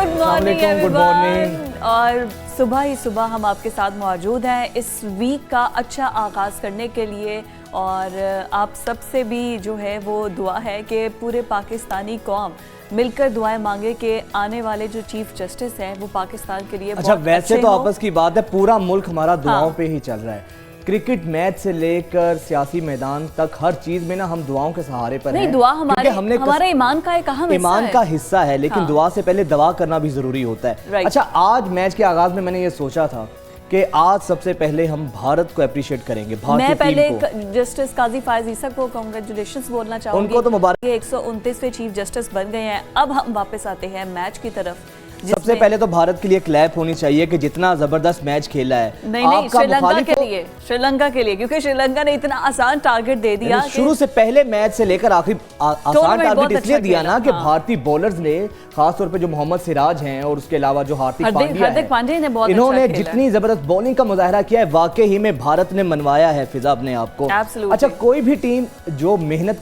Good morning good morning. और सुबह ही सुबह हम आपके साथ मौजूद हैं इस वीक का अच्छा आगाज़ करने के लिए। और आप सबसे भी जो है वो दुआ है कि पूरे पाकिस्तानी कौम मिलकर दुआएं मांगे कि आने वाले जो चीफ जस्टिस हैं वो पाकिस्तान के लिए अच्छा बहुत वैसे अच्छे तो हों। आपस की बात है, पूरा मुल्क हमारा दुआओं हाँ। पे ही चल रहा है। क्रिकेट मैच से लेकर सियासी मैदान तक हर चीज में ना हम दुआओं के सहारे पर नहीं, हैं। दुआ क्योंकि हमने हमारे ईमान का एक अहम ईमान का हिस्सा है, लेकिन हाँ। दुआ से पहले दवा करना भी जरूरी होता है। Right। अच्छा, आज मैच के आगाज में मैंने ये सोचा था कि आज सबसे पहले हम भारत को अप्रिशिएट करेंगे, भारतीय मैं पहले टीम को। जस्टिस काजी फायज ईसा को कांग्रेचुलेशंस बोलना चाहूंगी। उनको तो मुबारक। 129वें चीफ जस्टिस बन गए हैं। अब हम वापस आते हैं मैच की तरफ। सबसे पहले तो भारत के लिए क्लैप होनी चाहिए कि जितना जबरदस्त मैच खेला है। नहीं, श्रीलंका के लिए क्योंकि श्रीलंका ने इतना आसान टारगेट दे दिया। शुरू से पहले मैच से लेकर आखिरी आसान टारगेट इसलिए दिया ना कि भारतीय बॉलर्स ने, खासतौर पे जो मोहम्मद सिराज हैं और उसके अलावा जो हार्दिक पांड्या ने बहुत इन्होंने जितनी जबरदस्त बॉलिंग का मुजाहरा किया है, वाकई ही में भारत ने मनवाया है फिजा अपने आप को। अच्छा, कोई भी टीम जो मेहनत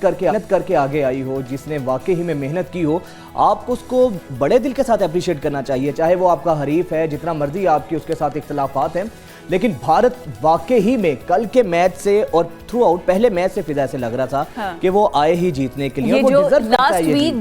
करके आगे आई हो, जिसने वाकई ही में मेहनत की हो, आपको उसको बड़े दिल के साथ अप्रिशिएट करना चाहिए। चाहे वो आपका हरीफ है, जितना मर्जी आपकी उसके साथ इख्तलाफात हैं, लेकिन भारत वाकई ही में कल के मैच से और थ्रू आउट पहले मैच से फिजा से लग रहा था कि वो आए ही जीतने के लिए। ये वो जो लास्ट वीक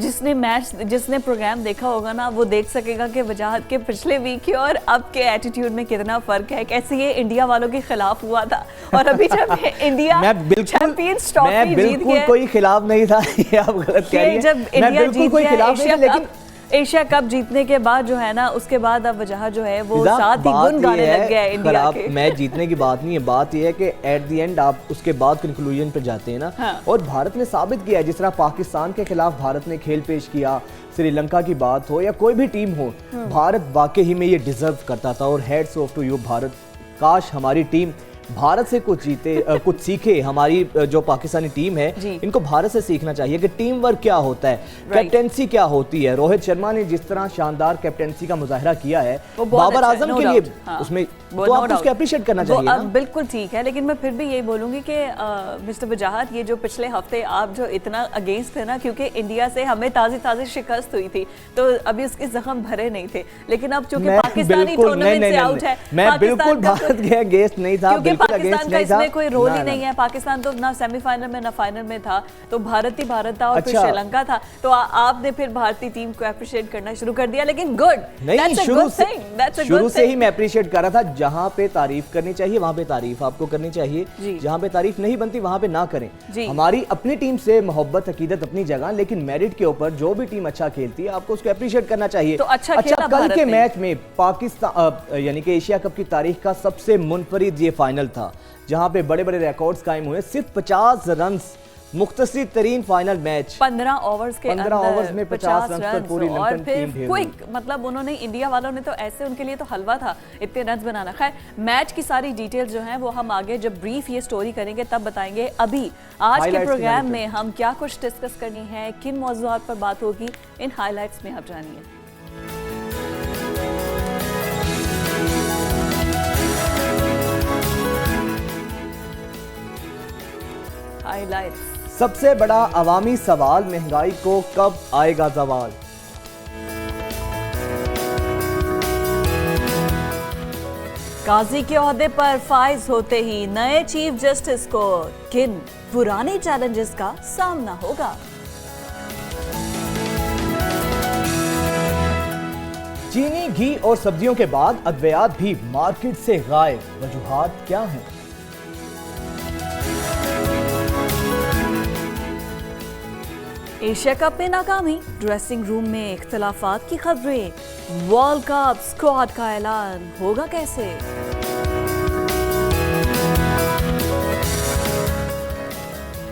जिसने प्रोग्राम देखा होगा ना, वो देख सकेगा कि वजाहत के पिछले वीक के और अब के एटीट्यूड में कितना फर्क है। कैसे ये इंडिया वालों के खिलाफ हुआ था और अभी जब इंडिया चैंपियंस ट्रॉफी जीत गया, कोई खिलाफ नहीं था। ये आप गलत कह रही हैं। जब इंडिया जीत गया लेकिन एशिया कप जीतने के बाद जो है ना, उसके बाद अब वजह जो है वो साथ ही गुन गाने लग गया है इंडिया के। मैच जीतने की बात नहीं है, बात यह है कि एट द एंड आप उसके बाद कंक्लूजन पे जाते हैं ना। हाँ। और भारत ने साबित किया है, जिस तरह पाकिस्तान के खिलाफ भारत ने खेल पेश किया, श्रीलंका की बात हो या कोई भी टीम हो, भारत वाकई ही में ये डिजर्व करता था। और heads off to you Bharat. काश हमारी टीम भारत से कुछ कुछ सीखे। हमारी जो पाकिस्तानी टीम है, इनको भारत से सीखना चाहिए कि टीम वर्क क्या होता है, कैप्टेंसी क्या होती है। रोहित शर्मा ने जिस तरह शानदार कैप्टेंसी का मुजाहरा किया है बाबर आजम के लिए, उसमें तो आपको उसको अप्रिशिएट करना चाहिए ना। बिल्कुल ठीक है, लेकिन मैं फिर भी यही बोलूंगी कि मिस्टर वजाहत, ये जो पिछले हफ्ते आप जो इतना अगेंस्ट थे ना, क्योंकि इंडिया से हमें ताजी शिकस्त हुई थी तो अभी उसके जख्म भरे नहीं थे। लेकिन अब चूंकि पाकिस्तानी टूर्नामेंट से आउट है, मैं बिल्कुल भारत के अगेंस्ट नहीं था, पाकिस्तान का इसमें कोई रोल ही नहीं है। पाकिस्तान तो ना सेमीफाइनल में ना फाइनल में था, तो भारत ही भारत था और फिर श्रीलंका था। तो आपने फिर भारतीय टीम को अप्रिशिएट करना शुरू कर दिया, लेकिन गुड नहीं, शुरू से ही मैं अप्रिशिएट कर रहा था। जहां पे तारीफ करनी चाहिए वहां पे तारीफ आपको करनी चाहिए, जहां पे तारीफ नहीं बनती वहां पे ना करें। हमारी अपनी टीम से मोहब्बत अकीदत अपनी जगह, लेकिन मेरिट के ऊपर जो भी टीम अच्छा खेलती है आपको उसको अप्रिशिएट करना चाहिए। तो अच्छा कल के मैच में पाकिस्तान यानी कि एशिया कप की तारीख का सबसे मुनफरिद ये फाइनल था, जहां पे बड़े बड़े रिकॉर्ड्स कायम हुए। सिर्फ 50 रन, मुख्तसर तरीन फाइनल मैच, 15 ओवर्स में 50 रन पर पूरी और फिर क्विक, मतलब उन्होंने, इंडिया वालों ने तो ऐसे, उनके लिए तो हलवा था इतने रन बनाना। खैर, मैच की सारी डिटेल्स जो हैं वो हम आगे जब ब्रीफ ये स्टोरी करेंगे तब बताएंगे। अभी आज के प्रोग्राम में हम क्या कुछ डिस्कस करनी है, किन मौजूआत पर बात होगी, इन हाईलाइट्स में आप जानिए। हाईलाइट्स। सबसे बड़ा अवामी सवाल, महंगाई को कब आएगा जवाल। काजी के ओहदे पर फाइज होते ही नए चीफ जस्टिस को किन पुराने चैलेंजेस का सामना होगा। चीनी, घी और सब्जियों के बाद अद्वियात भी मार्केट से गायब, वजूहात क्या हैं। एशिया कप में नाकामी, ड्रेसिंग रूम में इख्तलाफात की खबरें, वर्ल्ड कप स्क्वाड का ऐलान होगा कैसे।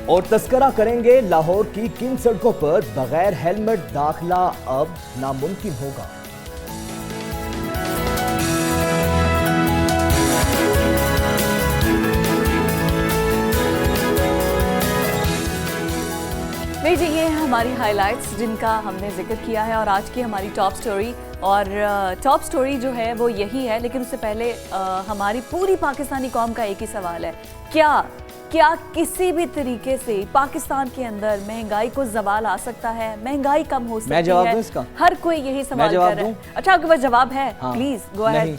और तस्करा करेंगे लाहौर की किन सड़कों पर बगैर हेलमेट दाखिला अब नामुमकिन होगा। जी, ये हमारी हाइलाइट्स जिनका हमने जिक्र किया है, और आज की हमारी टॉप स्टोरी। और टॉप स्टोरी जो है वो यही है, लेकिन उससे पहले हमारी पूरी पाकिस्तानी कौम का एक ही सवाल है, क्या क्या किसी भी तरीके से पाकिस्तान के अंदर महंगाई को जवाल आ सकता है, महंगाई कम हो सकती है? मैं जवाब दूं इसका? हर कोई यही सवाल कर रहा है। अच्छा, आपके पास जवाब है? Please go ahead.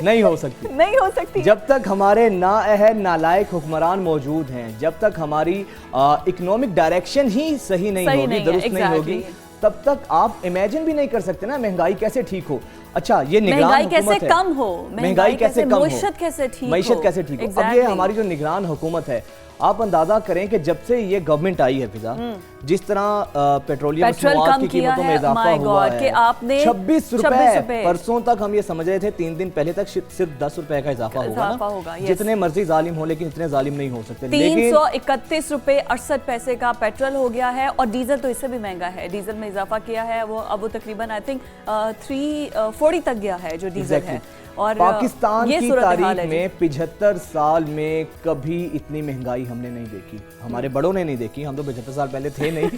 नहीं हो सकती, नहीं हो सकती। जब तक हमारे नाअहल नालायक हुक्मरान मौजूद हैं, जब तक हमारी इकोनॉमिक डायरेक्शन ही सही नहीं होगी, दुरुस्त नहीं होगी, तब तक आप इमेजिन भी नहीं कर सकते ना महंगाई कैसे ठीक हो। अच्छा, ये निगरान महंगाई कैसे है, कम हो, महंगाई कैसे कम हो, मईशत कैसे ठीक हो, मईशत कैसे ठीक हो। अब ये हमारी जो निगरान हुकूमत है, आप अंदाजा करें कि जब से ये गवर्नमेंट आई है फिजा, जिस तरह पेट्रोलियम की कीमतों में इजाफा हुआ है, 26 रुपए परसों तक हम ये समझ रहे थे, 3 दिन पहले तक सिर्फ 10 रुपए का इजाफा होगा। जितने मर्जी जालिम हो, लेकिन इतने जालिम नहीं हो सकते। 331 रुपए 68 पैसे का पेट्रोल हो गया है, और डीजल तो इससे भी महंगा है। डीजल में इजाफा किया है, वो अब वो तकरीबन आई थिंक 340 तक गया है जो डीजल है। और पाकिस्तान की तारीख में 75 साल में कभी इतनी महंगाई हमने नहीं देखी, हमारे बड़ों ने नहीं देखी। हम तो 75 साल पहले थे नहीं,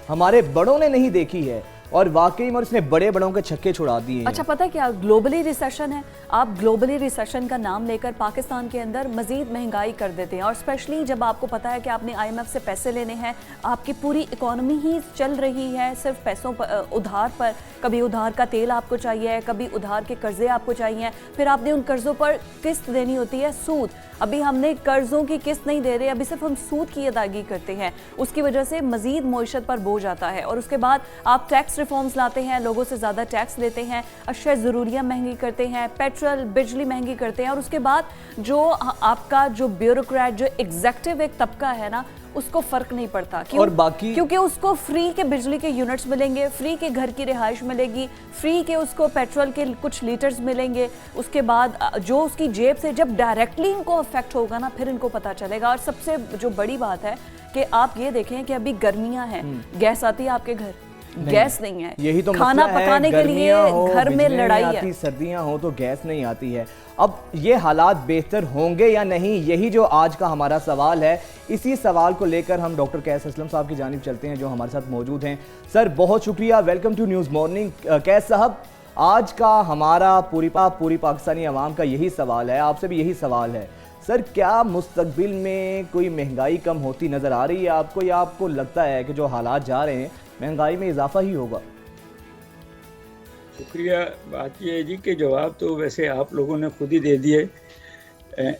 हमारे बड़ों ने नहीं देखी है, और वाकई में इसने बड़े बड़ों के छक्के छुड़ा दिए। अच्छा, पता है क्या ग्लोबली रिसेशन है? आप ग्लोबली रिसेशन का नाम लेकर पाकिस्तान के अंदर मजीद महंगाई कर देते हैं, और स्पेशली जब आपको पता है कि आपने IMF से पैसे लेने हैं, आपकी पूरी इकोनॉमी ही चल रही है सिर्फ पैसों पर, उधार पर। कभी उधार का तेल आपको चाहिए, कभी उधार के कर्जे आपको चाहिए, फिर आपने उन कर्जों पर किस्त देनी होती है, सूद। अभी हमने कर्जों की किस्त नहीं दे रहे, अभी सिर्फ हम सूद की अदायगी करते हैं। उसकी वजह से मजीद मईशत पर बोझ आता है, और उसके बाद आप टैक्स रिफॉर्म्स लाते हैं, लोगों से ज़्यादा टैक्स लेते हैं, अशिया ज़रूरियाँ महंगी करते हैं, पेट्रोल बिजली महंगी करते हैं, और उसके बाद जो आपका जो ब्यूरोक्रेट, जो एग्जेक्टिव एक तबका है ना, उसको फर्क नहीं पड़ता। क्यों? और बाकी क्योंकि उसको फ्री के बिजली के यूनिट्स मिलेंगे, फ्री के घर की रिहाइश मिलेगी, फ्री के उसको पेट्रोल के कुछ लीटर्स मिलेंगे। उसके बाद जो उसकी जेब से जब डायरेक्टली इनको अफेक्ट होगा ना, फिर इनको पता चलेगा। और सबसे जो बड़ी बात है कि आप ये देखें कि अभी गर्मियां हैं, गैस आती है आपके घर? गैस नहीं है। यही तो खाना पकाने के लिए घर में लड़ाई है, सर्दियां हो तो गैस नहीं आती है। अब ये हालात बेहतर होंगे या नहीं, यही जो आज का हमारा सवाल है। इसी सवाल को लेकर हम डॉक्टर कैस असलम साहब की जानिब चलते हैं, जो हमारे साथ मौजूद हैं। सर, बहुत शुक्रिया, वेलकम टू न्यूज़ मॉर्निंग। कैस साहब, आज का हमारा पूरी पाकिस्तानी अवाम का यही सवाल है, आपसे भी यही सवाल है। सर, क्या मुस्तकबिल में कोई महंगाई कम होती नज़र आ रही है आपको, या आपको लगता है कि जो हालात जा रहे हैं महंगाई में इजाफा ही होगा? शुक्रिया। बात यह है जी कि जवाब तो वैसे आप लोगों ने खुद ही दे दिए।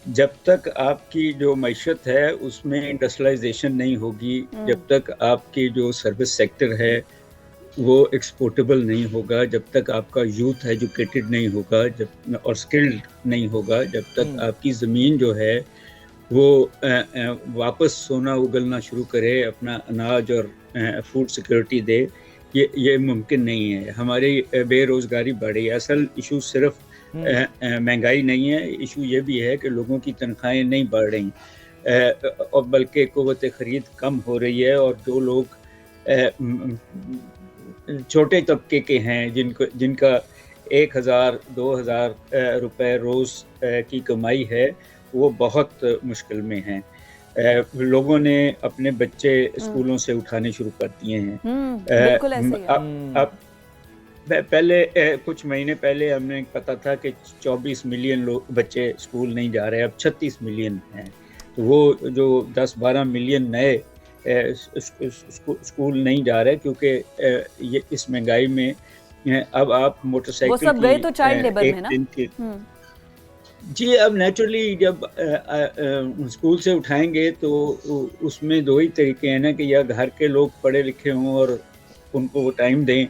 जब तक आपकी जो मईशत है उसमें इंडस्ट्रियलाइजेशन नहीं होगी, जब तक आपकी जो सर्विस सेक्टर है वो एक्सपोर्टेबल नहीं होगा, जब तक आपका यूथ एजुकेटेड नहीं होगा, जब और स्किल्ड नहीं होगा, जब तक आपकी ज़मीन जो है वो वापस सोना उगलना शुरू करे, अपना अनाज और फूड सिक्योरिटी दे, ये मुमकिन नहीं है। हमारी बेरोज़गारी बढ़ी है। असल इशू सिर्फ महंगाई नहीं है, इशू ये भी है कि लोगों की तनख्वाहें नहीं बढ़ रही, और बल्कि क़ुव्वत ख़रीद कम हो रही है। और जो लोग छोटे तबके के हैं, जिनका 1000-2000 रुपए रोज़ की कमाई है, वो बहुत मुश्किल में हैं। लोगों ने अपने बच्चे स्कूलों से उठाने शुरू कर दिए हैं। बिल्कुल ऐसे ही। अब पहले कुछ महीने पहले हमें पता था कि 24 मिलियन बच्चे स्कूल नहीं जा रहे, अब 36 मिलियन हैं। तो वो जो 10-12 मिलियन नए स्कूल नहीं जा रहे, क्योंकि ये इस महंगाई में अब आप मोटरसाइकिल, वो सब गए तो चाइल्ड लेबर में ना। जी, अब नेचुरली जब स्कूल से उठाएंगे तो उसमें दो ही तरीके हैं ना, कि या घर के लोग पढ़े लिखे हों और उनको वो टाइम दें,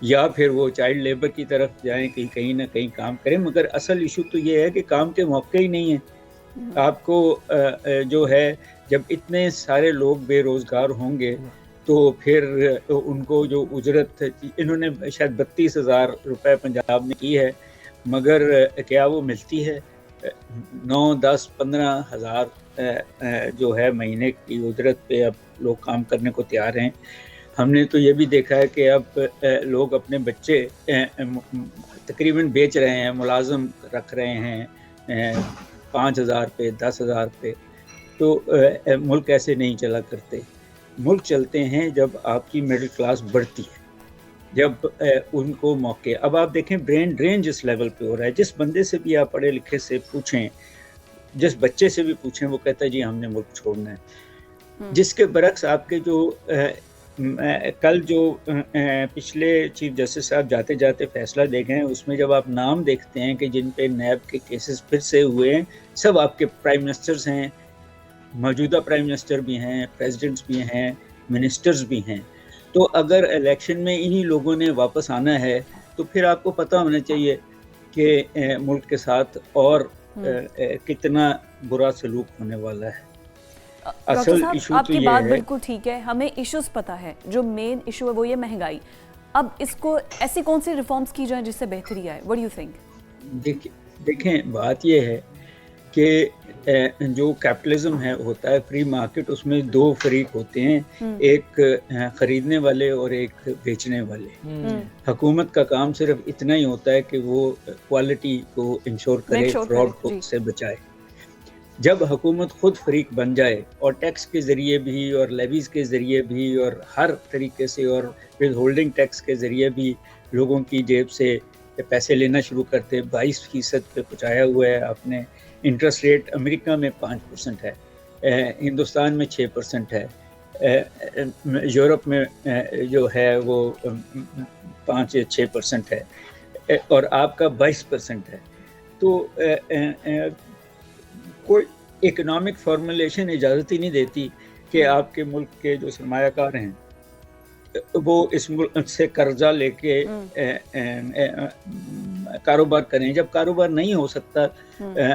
या फिर वो चाइल्ड लेबर की तरफ जाएं कि कहीं ना कहीं काम करें। मगर असल इशू तो ये है कि काम के मौके ही नहीं हैं। आपको जो है, जब इतने सारे लोग बेरोज़गार होंगे तो फिर उनको जो उजरत, इन्होंने शायद 32,000 रुपये पंजाब में की है, मगर क्या वो मिलती है? 9, 10, 15 हज़ार जो है महीने की उजरत पे अब लोग काम करने को तैयार हैं। हमने तो ये भी देखा है कि अब लोग अपने बच्चे तकरीबन बेच रहे हैं, मुलाजम रख रहे हैं 5,000 पे, 10,000 पे। तो मुल्क ऐसे नहीं चला करते। मुल्क चलते हैं जब आपकी मिडिल क्लास बढ़ती है, जब उनको मौके। अब आप देखें ब्रेन ड्रेन जिस लेवल पे हो रहा है, जिस बंदे से भी आप पढ़े लिखे से पूछें, जिस बच्चे से भी पूछें वो कहता है जी हमने मुल्क छोड़ना है। जिसके बरक्स आपके जो कल जो पिछले चीफ जस्टिस साहब जाते जाते फैसला दे गए, उसमें जब आप नाम देखते हैं कि जिन पे नैब के केसेस फिर से हुए हैं, सब आपके प्राइम मिनिस्टर्स हैं, मौजूदा प्राइम मिनिस्टर भी हैं, प्रेसिडेंट्स भी हैं, मिनिस्टर्स भी हैं। तो अगर इलेक्शन में इन्हीं लोगों ने वापस आना है तो फिर आपको पता होना चाहिए कि मुल्क के साथ और कितना बुरा सलूक होने वाला है। असल इशू आपकी तो बात बिल्कुल ठीक है, हमें इश्यूज पता है, जो मेन इशू है वो ये महंगाई। अब इसको ऐसी कौन सी रिफॉर्म्स की जाए जिससे बेहतरी आए? What do you think? देखें बात ये है कि जो कैपिटलिज्म है होता है फ्री मार्केट, उसमें दो फरीक होते हैं, एक खरीदने वाले और एक बेचने वाले। हुकूमत का काम सिर्फ इतना ही होता है कि वो क्वालिटी को इंश्योर करे, फ्रॉड को से बचाए। जब हुकूमत खुद फरीक बन जाए और टैक्स के ज़रिए भी और लेवीज़ के ज़रिए भी और हर तरीके से और विद होल्डिंग टैक्स के ज़रिए भी लोगों की जेब से पैसे लेना शुरू करते, 22% पे पहुँचाया हुआ है आपने। इंटरेस्ट रेट अमेरिका में 5% है, हिंदुस्तान में 6% है, यूरोप में जो है वो 5 या 6% है और आपका 22% है। तो कोई इकोनॉमिक फॉर्मुलेशन इजाज़त ही नहीं देती कि आपके मुल्क के जो सरमायाकार हैं वो इस मुल्क से कर्जा लेके कारोबार करें। जब कारोबार नहीं हो सकता,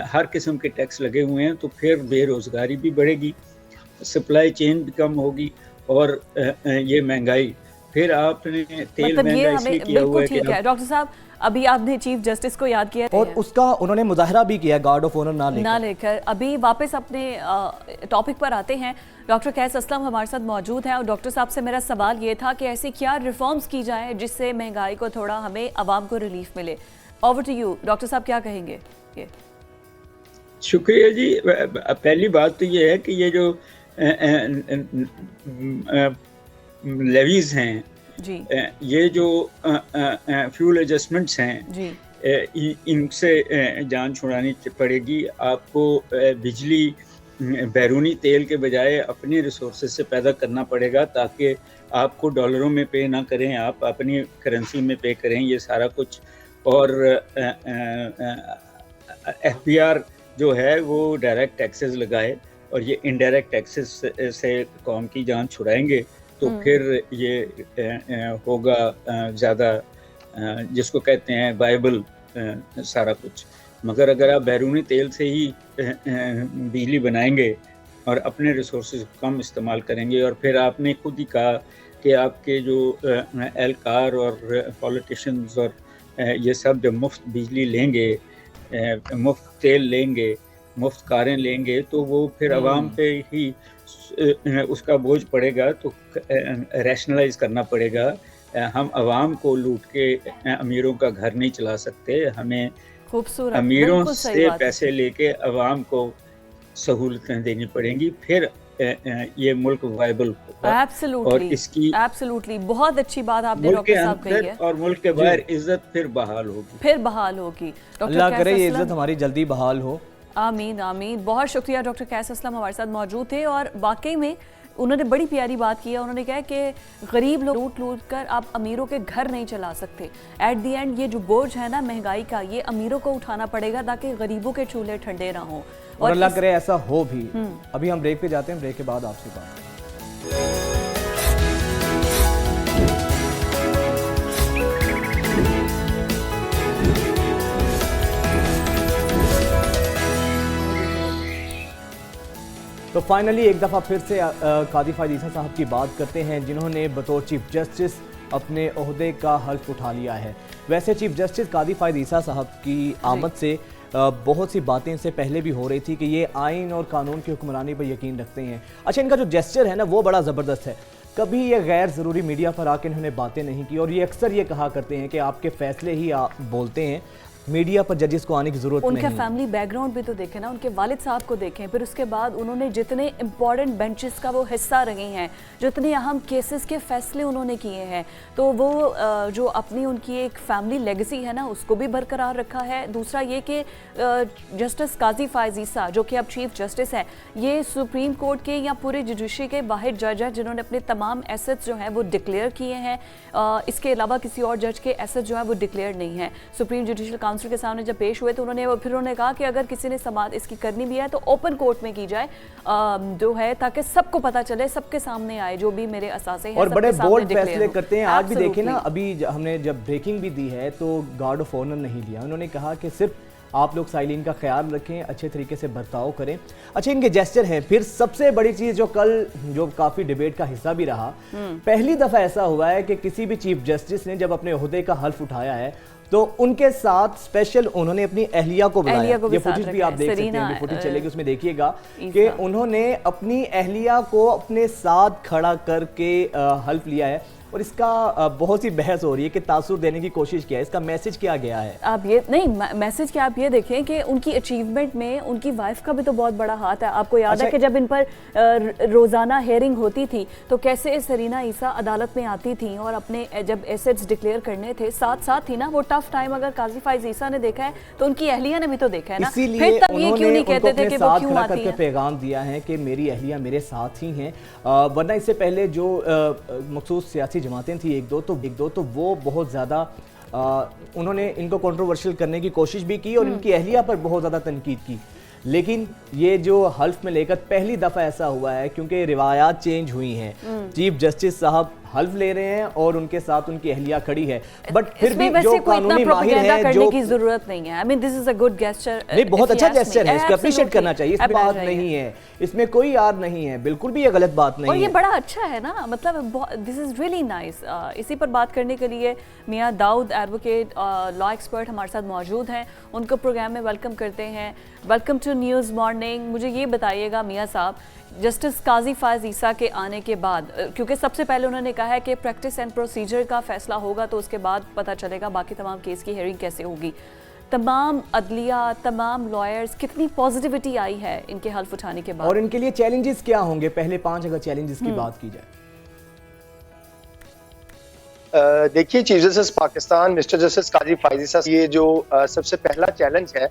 हर किस्म के टैक्स लगे हुए हैं, तो फिर बेरोज़गारी भी बढ़ेगी, सप्लाई चेन भी कम होगी और ये महंगाई। फिर आपने तेल मतलब महंगा इसलिए किया हुआ है कि डॉक्टर साहब अभी आपने चीफ जस्टिस को याद किया और उसका उन्होंने मुजाहरा भी किया गार्ड ऑफ ऑनर ना लेकर। अभी वापस अपने टॉपिक पर आते हैं। डॉक्टर कैस असलम हमारे साथ मौजूद हैं और डॉक्टर साहब से मेरा सवाल ये था कि ऐसी क्या रिफॉर्म्स की जाए जिससे महंगाई को थोड़ा हमें आवाम को रिलीफ मिले। ओवर टू यू डॉक्टर साहब, क्या कहेंगे? ये शुक्रिया जी। पहली बात तो ये है कि ये जो लेवीज हैं जी, ये जो फ्यूल एडजस्टमेंट्स हैं जी, इनसे जान छुड़ानी पड़ेगी। आपको बिजली बैरूनी तेल के बजाय अपने रिसोर्सेज से पैदा करना पड़ेगा ताकि आपको डॉलरों में पे ना करें, आप अपनी करेंसी में पे करें ये सारा कुछ। और FBR जो है वो डायरेक्ट टैक्सेस लगाए और ये इनडायरेक्ट टैक्सेस से कौम की जान छुड़ाएंगे तो फिर ये होगा ज़्यादा जिसको कहते हैं वायबल सारा कुछ। मगर अगर आप बैरूनी तेल से ही बिजली बनाएंगे और अपने रिसोर्सेज कम इस्तेमाल करेंगे, और फिर आपने खुद ही कहा कि आपके जो एहलकार और पॉलिटिशियंस और ये सब जब मुफ्त बिजली लेंगे, मुफ्त तेल लेंगे, मुफ्त कारें लेंगे, तो वो फिर आवाम पे ही उसका बोझ पड़ेगा। तो रैशनलाइज करना पड़ेगा। हम आवाम को लूट के अमीरों का घर नहीं चला सकते। हमें खूबसूरत अमीरों से पैसे लेके आवाम को सहूलतें देनी पड़ेंगी, फिर ये मुल्क वायबल होगा। और इसकी एब्सोल्युटली बहुत अच्छी बात आपने डॉक्टर साहब कही है। और मुल्क के बाहर इज्जत फिर बहाल होगी। अल्लाह करे ये इज्जत हमारी जल्दी बहाल हो। आमीन आमीन। बहुत शुक्रिया। डॉक्टर कैस असलम हमारे साथ मौजूद थे और वाकई में उन्होंने बड़ी प्यारी बात की है। उन्होंने कहा कि गरीब लोग लूट लूट कर आप अमीरों के घर नहीं चला सकते। एट दी एंड ये जो बोझ है ना महंगाई का, ये अमीरों को उठाना पड़ेगा ताकि गरीबों के चूल्हे ठंडे ना हो। और अल्लाह करे ऐसा हो भी। अभी हम ब्रेक पे जाते हैं, ब्रेक के बाद आपसे बात। तो फाइनली एक दफ़ा फिर से कादी फायद ईसा साहब की बात करते हैं, जिन्होंने बतौर चीफ जस्टिस अपने ओहदे का हल्फ उठा लिया है। वैसे चीफ जस्टिस कादी फायद ईसा साहब की आमद से बहुत सी बातें से पहले भी हो रही थी कि ये आइन और कानून की हुक्मरानी पर यकीन रखते हैं। अच्छा, इनका जो जेस्चर है ना वो बड़ा ज़बरदस्त है। कभी ये गैर ज़रूरी मीडिया पर आके इन्होंने बातें नहीं की और ये अक्सर ये कहा करते हैं कि आपके फ़ैसले ही आप बोलते हैं, मीडिया पर जजेस को आने की जरूरत नहीं उनका है। फैमिली बैकग्राउंड भी तो देखें ना, उनके वालिद साहब को देखें, फिर उसके बाद उन्होंने जितने इंपॉर्टेंट बेंचेस का वो हिस्सा रहे हैं, जो इतने अहम केसेस के फैसले उन्होंने किए हैं, तो वो जो अपनी उनकी एक फैमिली लेगेसी है ना उसको भी बरकरार रखा है। दूसरा ये कि जस्टिस काजी फायज ईसा जो कि अब चीफ जस्टिस है, ये सुप्रीम कोर्ट के या पूरे जुडिशरी के वाहिद जज है जिन्होंने अपने तमाम एसेट्स जो हैं वो डिक्लेयर किए हैं। इसके अलावा किसी और जज के एसेट्स जो है वो डिक्लेयर नहीं है। सुप्रीम जुडिशल काउंसिल के सामने जब पेश हुए तो उन्होंने कहा कि अगर किसी ने समाअत इसकी करनी भी है तो ओपन कोर्ट में की जाए जो है, ताकि सबको पता चले, सबके सामने आए जो भी मेरे असासे हैं, और बड़े बोल्ड declare फैसले हो। करते हैं। आज भी देखें ना, Absolutely। अभी हमने जब ब्रेकिंग भी दी है तो गार्ड ऑफ ऑनर नहीं लिया। उन्होंने कहा कि सिर्फ आप लोग साइलिन का ख्याल रखें, अच्छे तरीके से बर्ताव करें। अच्छा, इनके जेस्चर हैं। फिर सबसे बड़ी चीज जो कल जो काफी डिबेट का हिस्सा भी रहा, पहली दफा ऐसा हुआ है कि किसी भी चीफ जस्टिस ने जब अपने ओहदे का हल्फ उठाया है तो उनके साथ स्पेशल उन्होंने अपनी अहलिया को बुलाया। ये फुटेज भी आप देख सकते हैं, ये फुटेज चलेगी उसमें देखिएगा कि उन्होंने अपनी अहलिया को अपने साथ खड़ा करके हल्फ लिया है। और इसका बहुत सी बहस हो रही है कि तासुर देने की कोशिश किया है। इसका मैसेज क्या गया है? आप ये नहीं, मैसेज क्या आप ये देखें कि उनकी अचीवमेंट में उनकी वाइफ का भी तो बहुत बड़ा हाथ है। आपको याद है कि जब इन पर रोजाना हेयरिंग होती थी तो कैसे सरीना ईसा अदालत में आती थी और अपने जब एसेट्स डिक्लेयर करने थे साथ साथ थी ना, वो टफ टाइम अगर काजी फायज ईसा ने देखा है तो उनकी अहलिया ने भी तो देखा है ना। इसीलिए फिर तब ये क्यों नहीं कहते थे कि वो क्यों आती है? पैगाम दिया है कि मेरी अहलिया मेरे साथ ही हैं। वरना इससे पहले जो मखसूस सियासी जमातें थी एक दो तो वो बहुत ज़्यादा उन्होंने इनको कंट्रोवर्शियल करने की कोशिश भी की और इनकी अहलिया पर बहुत ज़्यादा तनकीद की। लेकिन ये जो हल्फ में लेकर पहली दफ़ा ऐसा हुआ है, क्योंकि रिवायात चेंज हुई हैं। चीफ जस्टिस साहब हल्फ ले रहे हैं और उनके साथ उनकी अहलिया खड़ी है, बट फिर भी जो कानूनी माहिर है करने की जरूरत नहीं है। I mean this is a good gesture. नहीं, बहुत अच्छा गेस्चर है, इसको अप्रिशिएट करना चाहिए। इसमें बात नहीं है, इसमें कोई यार नहीं है, बिल्कुल भी ये गलत बात नहीं है। और ये बड़ा अच्छा है ना, मतलब दिस इज रियली नाइस। इसी पर बात करने के लिए मियां दाऊद एडवोकेट लॉ एक्सपर्ट हमारे साथ मौजूद हैं, उनको प्रोग्राम में वेलकम करते हैं। Welcome to news morning. मुझे ये बताइएगा मियां साहब, जस्टिस काजी फायज ईसा के आने के बाद, क्योंकि सबसे पहले उन्होंने कहा है कि प्रैक्टिस एंड प्रोसीजर का फैसला होगा तो उसके बाद पता चलेगा बाकी तमाम केस की हेयरिंग कैसे होगी। तमाम अदलिया, तमाम लॉयर्स, कितनी पॉजिटिविटी आई है इनके हल्फ उठाने के बाद? और इनके लिए चैलेंजेस क्या होंगे? पहले 5 अगर चैलेंजेस की बात की जाए। देखिए, chief justice Pakistan mister justice Qazi Faez Isa, ये जो सबसे पहला चैलेंज है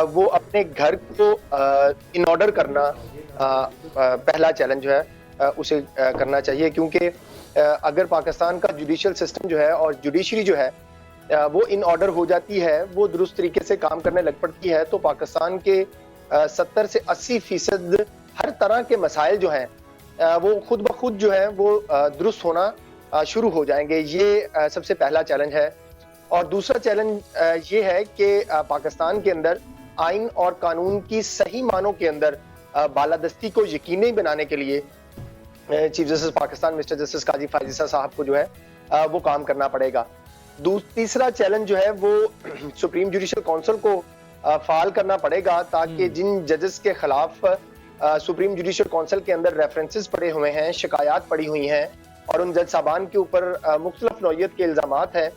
वो अपने घर को इन ऑर्डर करना पहला चैलेंज जो है उसे करना चाहिए। क्योंकि अगर पाकिस्तान का जुडिशियल सिस्टम जो है और जुडिशरी जो है वो इन ऑर्डर हो जाती है, वो दुरुस्त तरीके से काम करने लग पड़ती है, तो पाकिस्तान के 70 से 80% हर तरह के मसाइल जो हैं वो खुद ब खुद जो है वो दुरुस्त होना शुरू हो जाएंगे। ये सबसे पहला चैलेंज है। और दूसरा चैलेंज ये है कि पाकिस्तान के अंदर आइन और कानून की सही मानों के अंदर बालादस्ती को यकीनी बनाने के लिए chief justice Pakistan mister justice Qazi Faez Isa साहब को जो है वो काम करना पड़ेगा। तीसरा चैलेंज जो है वो सुप्रीम जुडिशियल काउंसिल को फाल करना पड़ेगा, ताकि जिन जजेस के खिलाफ सुप्रीम जुडिशियल काउंसिल के अंदर रेफरेंसेस पड़े हुए हैं, शिकायत पड़ी हुई हैं और उन जज साहबान के ऊपर मुख्तलिफ नौइयत के इल्जामात हैं,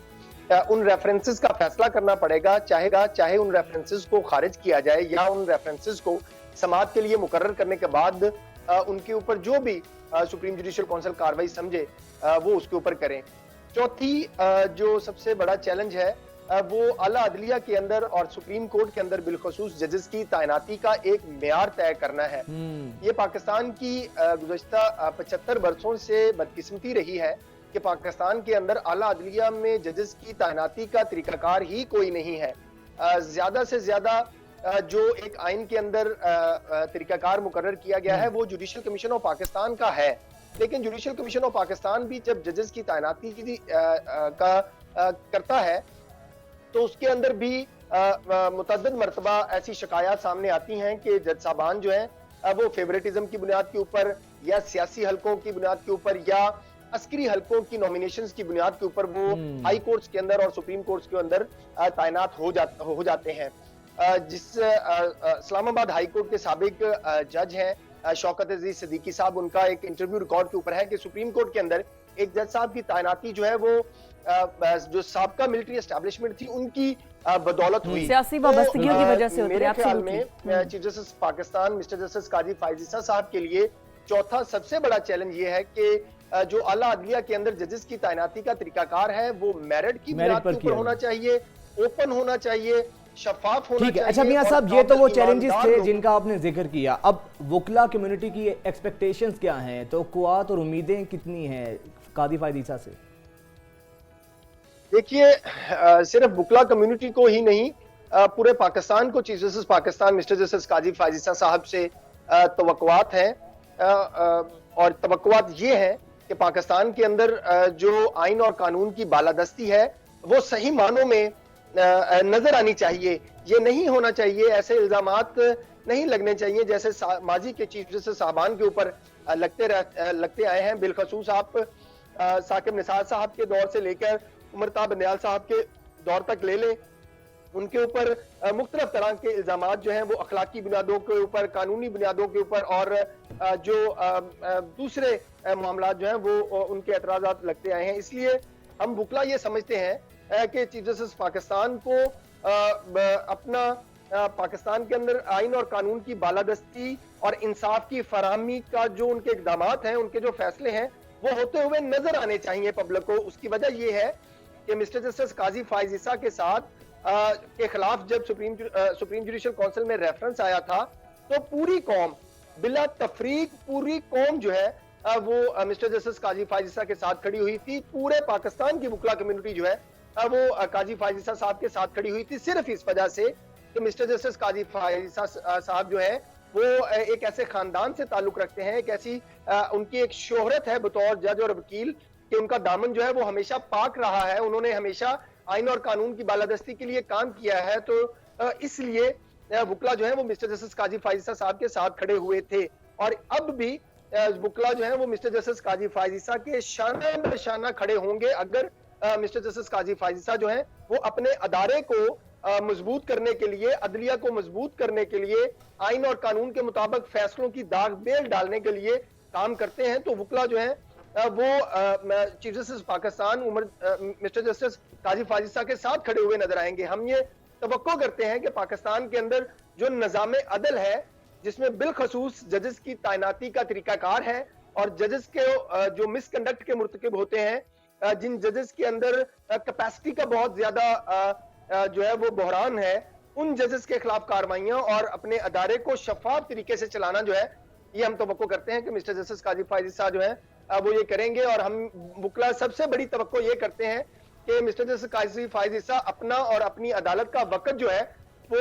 उन रेफरेंसेस का फैसला करना पड़ेगा। चाहे उन रेफरेंसेस को खारिज किया जाए या उन रेफरेंसेस को समाअत के लिए मुकर्रर करने के बाद उनके ऊपर जो भी सुप्रीम जुडिशियल काउंसिल कार्रवाई समझे वो उसके ऊपर करें। चौथी जो सबसे बड़ा चैलेंज है वो आला अदलिया के अंदर और सुप्रीम कोर्ट के अंदर बिलखसूस जजेस की तैनाती का एक मेयार तय करना है। ये पाकिस्तान की गुज़श्ता 75 बरसों से बदकिस्मती रही है कि पाकिस्तान के अंदर आला अदलिया में जजेस की तैनाती का तरीकाकार ही कोई नहीं है। ज्यादा से ज्यादा जो एक आइन के अंदर तरीकाकार मुकर्रर किया गया है वो जुडिशियल कमीशन ऑफ पाकिस्तान का है, लेकिन जुडिशियल कमीशन ऑफ पाकिस्तान भी जब जजेस की तैनाती करता है तो उसके अंदर भी मुतअद्दिद मरतबा ऐसी शिकायत सामने आती हैं कि जज साहबान जो हैं वो फेवरेटिज्म की बुनियाद के ऊपर या सियासी हलकों की बुनियाद के ऊपर या अस्करी हलकों की नॉमिनेशंस की बुनियाद के ऊपर वो हाई कोर्ट्स के अंदर और सुप्रीम कोर्ट्स के अंदर तैनात हो जाते हैं। जिस इस्लामाबाद हाई कोर्ट के साबिक जज हैं शौकत अजीज सिद्दीकी साहब, उनका एक इंटरव्यू रिकॉर्ड के ऊपर है कि सुप्रीम कोर्ट के अंदर एक जज साहब की तैनाती जो है वो जो साबका मिलिट्री एस्टैब्लिशमेंट थी उनकी बदौलत हुई। सियासी वाबस्तगियों की वजह से होती है, मेरे ख्याल absolutely। में chief justice Pakistan mister justice Qazi Faez Isa साहब के लिए चौथा सबसे बड़ा चैलेंज ये है कि जो आला अदलिया के अंदर जजेस की तैनाती का तरीकाकार है वो मेरिट की बुनियाद के ऊपर होना चाहिए, ओपन होना चाहिए, शफाफ होना चाहिए। अच्छा मियां साहब, ये तो वो चैलेंजेस थे जिनका आपने जिक्र किया। अब वकला कम्युनिटी की एक्सपेक्टेशंस क्या हैं, तवक्कुआत और उम्मीदें कितनी हैं काजी फाइज ईसा से? देखिए, सिर्फ वकला कम्युनिटी को ही नहीं, पूरे पाकिस्तान को chief justice Pakistan mister justice Qazi Faez Isa साहब से तवक्कुआत हैं, और तवक्कुआत ये है कि पाकिस्तान के अंदर जो आइन और कानून की बालादस्ती है वो सही मानों में नजर आनी चाहिए। ये नहीं होना चाहिए, ऐसे इल्जामात नहीं लगने चाहिए जैसे माजी के चीफ जस्टिस साहबान के ऊपर लगते आए हैं। बिलखसूस आप साकिब निसार साहब के दौर से लेकर उमरता बंदयाल साहब के दौर तक ले लें, उनके ऊपर मुख्तलिफ तरह के इल्जामात जो हैं वो अखलाकी बुनियादों के ऊपर, कानूनी बुनियादों के ऊपर और जो दूसरे मामला जो हैं वो उनके एतराज़ात लगते आए हैं। इसलिए हम वकला ये समझते हैं कि चीफ जस्टिस पाकिस्तान को अपना पाकिस्तान के अंदर आइन और कानून की बालादस्ती और इंसाफ की फराहमी का जो उनके इक़दामात हैं, उनके जो फैसले हैं वो होते हुए नजर आने चाहिए पब्लिक को। उसकी वजह ये है कि मिस्टर जस्टिस काजी फाइज ईसा के साथ के खिलाफ जब सुप्रीम जुडिशल काउंसिल में रेफरेंस आया था तो पूरी कौम बिला तफरीक, पूरी कौम जो है वो मिस्टर जस्टिस काजी फाइज ईसा के साथ खड़ी हुई थी। पूरे पाकिस्तान की वकला कम्युनिटी जो है वो काजी फाइज ईसा साहब के साथ खड़ी हुई थी, सिर्फ इस वजह से कि मिस्टर जस्टिस काजी फाइज ईसा साहब जो है वो एक ऐसे खानदान से ताल्लुक रखते हैं, एक ऐसी उनकी एक शोहरत है बतौर जज और वकील कि उनका दामन जो है वो हमेशा पाक रहा है, उन्होंने हमेशा आइन और कानून की बालादस्ती के लिए काम किया है। तो इसलिए वकला जो है वो मिस्टर जस्टिस काजी फाइज ईसा साहब के साथ खड़े हुए थे और अब भी वकला जो है वो मिस्टर जस्टिस काजी फाइज ईसा के शाना बशाना खड़े होंगे अगर मिस्टर जस्टिस काजी फाइज ईसा जो है वो अपने अदारे को मजबूत करने के लिए, अदलिया को मजबूत करने के लिए, आइन और कानून के मुताबिक फैसलों की दाग बेल डालने के लिए काम करते हैं। तो वकला जो है वो chief justice Pakistan mister justice Qazi Faez Isa के साथ खड़े हुए नजर आएंगे। हम ये तवक्को करते हैं कि पाकिस्तान के अंदर जो निज़ाम अदल है जिसमें बिलखसूस जजेस की तैनाती का तरीकाकार है और जजेस के जो मिसकंडक्ट के मुर्तकिब होते हैं, जिन जजेस के अंदर कैपेसिटी का बहुत ज्यादा जो है वो बहरान है, उन जजेस के खिलाफ कार्रवाइयां और अपने अदारे को शफाफ तरीके से चलाना जो है ये हम तवक्को करते हैं कि मिस्टर जस्टिस काजी फाइज ईसा जो है वो ये करेंगे। और हम वकला सबसे बड़ी तवक्को ये करते हैं कि मिस्टर जस्टिस काजी फाइज ईसा अपना और अपनी अदालत का वक्त जो है वो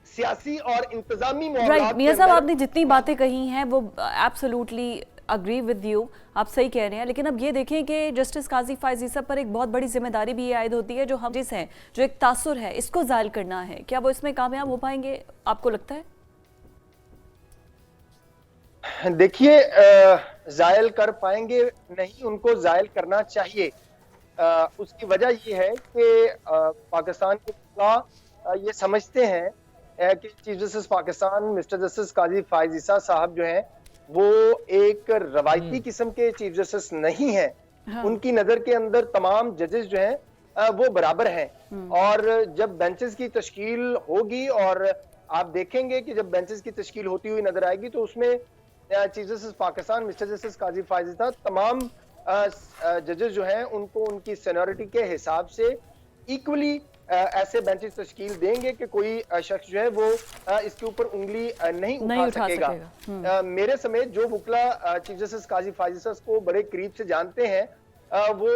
सियासी और इंतजामी राइट। मियां साहब, आपने जितनी बातें कही हैं वो एब्सोल्युटली अग्री विद यू, आप सही कह रहे हैं, लेकिन अब ये देखें कि जस्टिस काजी फाइज ईसा पर एक बहुत बड़ी जिम्मेदारी भी ये आयद होती है जो हम जिस हैं, जो एक तासुर है, इसको जायल करना है। क्या वो इसमें कामयाब हो पाएंगे, आपको लगता है? देखिए, जायल कर पाएंगे नहीं, उनको जायल करना चाहिए। उसकी वजह ये है कि पाकिस्तान के वकला ये समझते हैं कि chief justice Pakistan mister justice Qazi Faez Isa साहब जो हैं वो एक रवायती किस्म के चीफ जस्टिस नहीं है। हाँ। उनकी नजर के अंदर तमाम जजेस जो हैं वो बराबर हैं और जब बेंचेस की तश्कील होगी और आप देखेंगे कि जब बेंचेस की तश्कील होती हुई नजर आएगी तो उसमें chief justice Pakistan mister justice Qazi Faez Isa तमाम जजेस जो हैं उनको उनकी सीनियरिटी के हिसाब से इक्वली ऐसे बेंचेस तश्कील देंगे कि कोई शख्स जो है वो इसके ऊपर उंगली नहीं उठा सकेगा। मेरे समेत जो वकला चीफ जस्टिस काजी फाइज ईसा को बड़े करीब से जानते हैं वो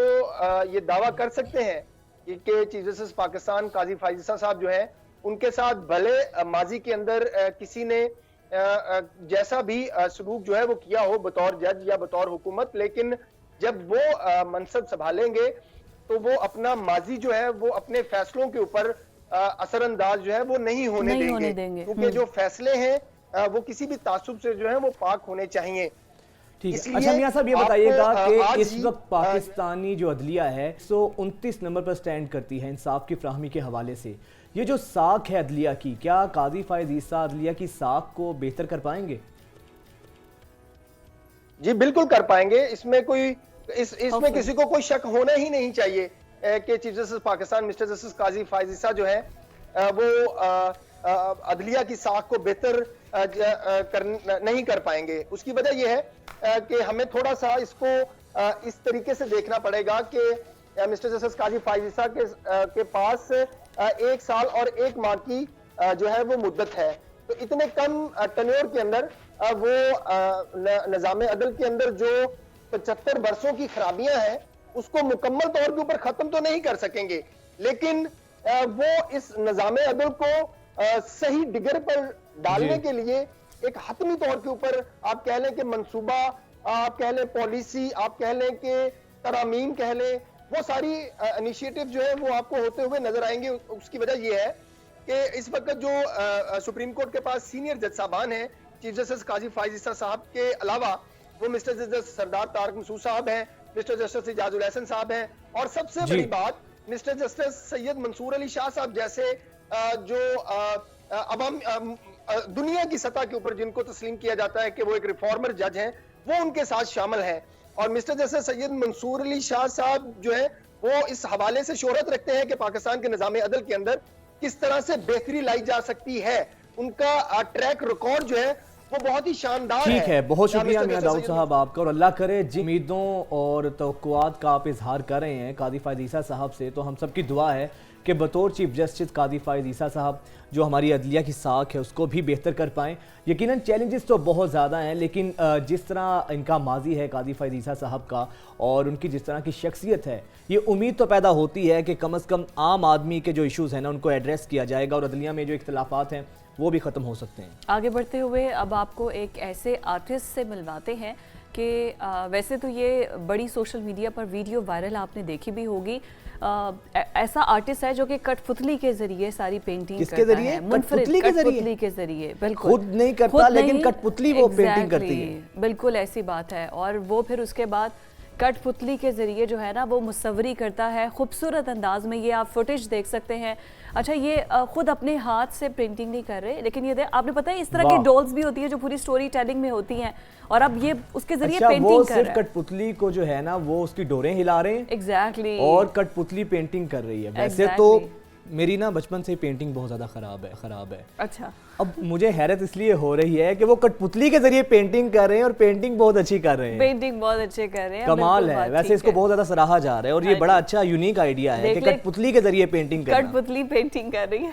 ये दावा कर सकते हैं कि चीफ जस्टिस पाकिस्तान काजी फाइज ईसा साहब जो है उनके साथ भले माजी के अंदर किसी ने जैसा भी सलूक जो है वो किया हो बतौर जज या बतौर हुकूमत, लेकिन जब वो मनसब संभालेंगे तो वो अपना माजी जो है वो अपने फैसलों के ऊपर असरअंदाज जो है वो नहीं होने देंगे क्योंकि जो फैसले हैं वो किसी भी तासुब से जो है वो पाक होने चाहिए। ठीक है। अच्छा मियां साहब, ये बताइएगा कि इस वक्त पाकिस्तानी जो अदलिया है 129 नंबर पर स्टैंड करती है इंसाफ की फ्राहमी के हवाले से। ये जो साख है अदलिया की, क्या काजी फाइज ईसा अदलिया की साख को बेहतर कर पाएंगे? जी बिल्कुल कर पाएंगे, इसमें कोई इसमें किसी को कोई शक होना ही नहीं चाहिए। कि chief justice Pakistan mister justice Qazi Faez Isa जो है वो अदलिया की साख को बेहतर नहीं कर पाएंगे। उसकी वजह यह है कि हमें थोड़ा सा इसको इस तरीके से देखना पड़ेगा कि मिस्टर जस्टिस काजी फायज ईसा के पास 1 साल और 1 माह की जो है वो मुद्दत है। तो इतने कम टन्योर के अंदर वो निज़ाम अदल के अंदर जो 75 वर्षों की खराबियां हैं उसको मुकम्मल तौर के ऊपर खत्म तो नहीं कर सकेंगे, लेकिन वो इस निज़ाम अदल को सही डिगर पर डालने के लिए एक हतमी तौर के ऊपर आप कह लें कि मंसूबा, आप कह लें पॉलिसी, आप कह लें कि तरामीम कह लें, वो सारी इनिशिएटिव जो है वो आपको होते हुए नजर आएंगे। उसकी वजह यह है कि इस वक्त जो सुप्रीम कोर्ट के पास सीनियर जज साहबान हैं, चीफ जस्टिस काजी फायज ईसा साहब के अलावा वो मिस्टर जस्टिस सरदार तारक मसूद साहब हैं, मिस्टर जस्टिस इजाजुल हसन साहब हैं, और सबसे बड़ी बात मिस्टर जस्टिस सैयद मंसूर अली शाह साहब जैसे जो अवाम दुनिया की सतह के ऊपर जिनको तस्लीम किया जाता है कि वो एक रिफॉर्मर जज हैं, वो उनके साथ शामिल हैं। और मिस्टर जस्टिस सैयद मंसूर अली शाह साहब जो है वो इस हवाले से शोहरत रखते हैं कि पाकिस्तान के निज़ाम अदल के अंदर किस तरह से बेहतरी लाई जा सकती है। उनका ट्रैक रिकॉर्ड जो है वो बहुत ही शानदार है। ठीक है, बहुत शुक्रिया मियां दाऊद साहब आपका, और अल्लाह करे जिन उम्मीदों और तवक्कुआत का आप इजहार कर रहे हैं कादी फायज ईसा साहब से, तो हम सबकी दुआ है कि बतौर चीफ जस्टिस कादी फायज ईसा साहब जो हमारी अदलिया की साख है उसको भी बेहतर कर पाएँ। यकीनन चैलेंजेस तो बहुत ज़्यादा हैं, लेकिन जिस तरह इनका माजी है कादी फायज ईसा साहब का और उनकी जिस तरह की शख्सियत है, ये उम्मीद तो पैदा होती है कि कम अज़ कम आम आदमी के जो इशूज़ हैं ना उनको एड्रेस किया जाएगा और अदलिया में जो इख्तलाफात हैं वो भी ख़त्म हो सकते हैं। आगे बढ़ते हुए अब आपको एक ऐसे आर्टिस्ट से मिलवाते हैं कि वैसे तो ये बड़ी सोशल मीडिया पर वीडियो वायरल आपने देखी भी होगी। ऐसा आर्टिस्ट है जो कि कठपुतली के जरिए सारी पेंटिंग करता है, मुनफरिद कठपुतली के जरिए, बिल्कुल खुद नहीं करता लेकिन कठपुतली वो पेंटिंग करती है, बिल्कुल ऐसी बात है। और वो फिर उसके बाद कठपुतली के जरिए जो है ना वो मुसव्वरी करता है खूबसूरत अंदाज में। ये आप फुटेज देख सकते हैं। अच्छा, ये खुद अपने हाथ से पेंटिंग नहीं कर रहे, लेकिन ये आपने पता है इस तरह की डॉल्स भी होती है जो पूरी स्टोरी टेलिंग में होती हैं, और अब ये उसके जरिए पेंटिंग कर रहा है। कठपुतली को जो है ना वो उसकी डोरें हिला रहे हैं, एग्जैक्टली, और कठपुतली पेंटिंग कर रही है। वैसे तो मेरी ना बचपन से पेंटिंग बहुत ज्यादा खराब है। अच्छा, अब मुझे हैरत इसलिए हो रही है कि वो कठपुतली के जरिए पेंटिंग कर रहे हैं और पेंटिंग बहुत अच्छी कर रहे हैं, पेंटिंग बहुत अच्छे कर रहे हैं, कमाल है। वैसे इसको बहुत ज्यादा सराहा जा रहा है और ये बड़ा अच्छा यूनिक आइडिया है कि कठपुतली के जरिए पेंटिंग करना। कठपुतली पेंटिंग कर रही है।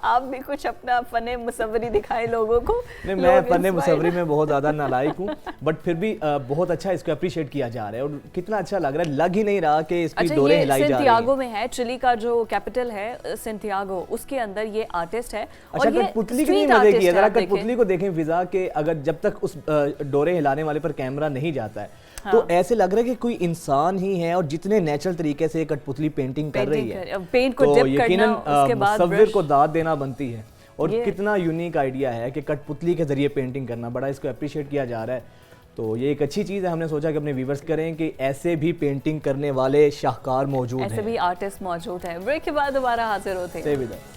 आप भी कुछ अपना फने मुसव्वरी दिखाए लोगों को। नहीं, मैं फने मुसव्वरी में बहुत ज्यादा नालायक हूँ, बट फिर भी बहुत अच्छा इसको अप्रिशिएट किया जा रहा है और कितना अच्छा लग रहा है। लग ही नहीं रहा कि इसकी डोरें हिलाई जा रही हैं। सेंटियागो में है, चिली का जो कैपिटल है सेंटियागो, उसके अंदर ये आर्टिस्ट है। और ये कठपुतली की मजे की है, जरा कठपुतली को देखें फिजा के, अगर जब तक उस डोरे हिलाने वाले पर कैमरा नहीं जाता है तो ऐसे लग रहा है कि कोई इंसान ही है और जितने नेचुरल तरीके से कठपुतली पेंटिंग कर रही है, पेंट को डिप करना, उसके बाद मुसव्विर को दाद देना बनती है। और कितना यूनिक आइडिया है कि कठपुतली के जरिए पेंटिंग करना, बड़ा इसको अप्रिशिएट किया जा रहा है। तो ये एक अच्छी चीज़ है। हमने सोचा कि अपने व्यूअर्स करें कि ऐसे भी पेंटिंग करने वाले शाहकार मौजूद हैं, ऐसे भी आर्टिस्ट मौजूद हैं। ब्रेक के बाद दोबारा हाजिर होते हैं।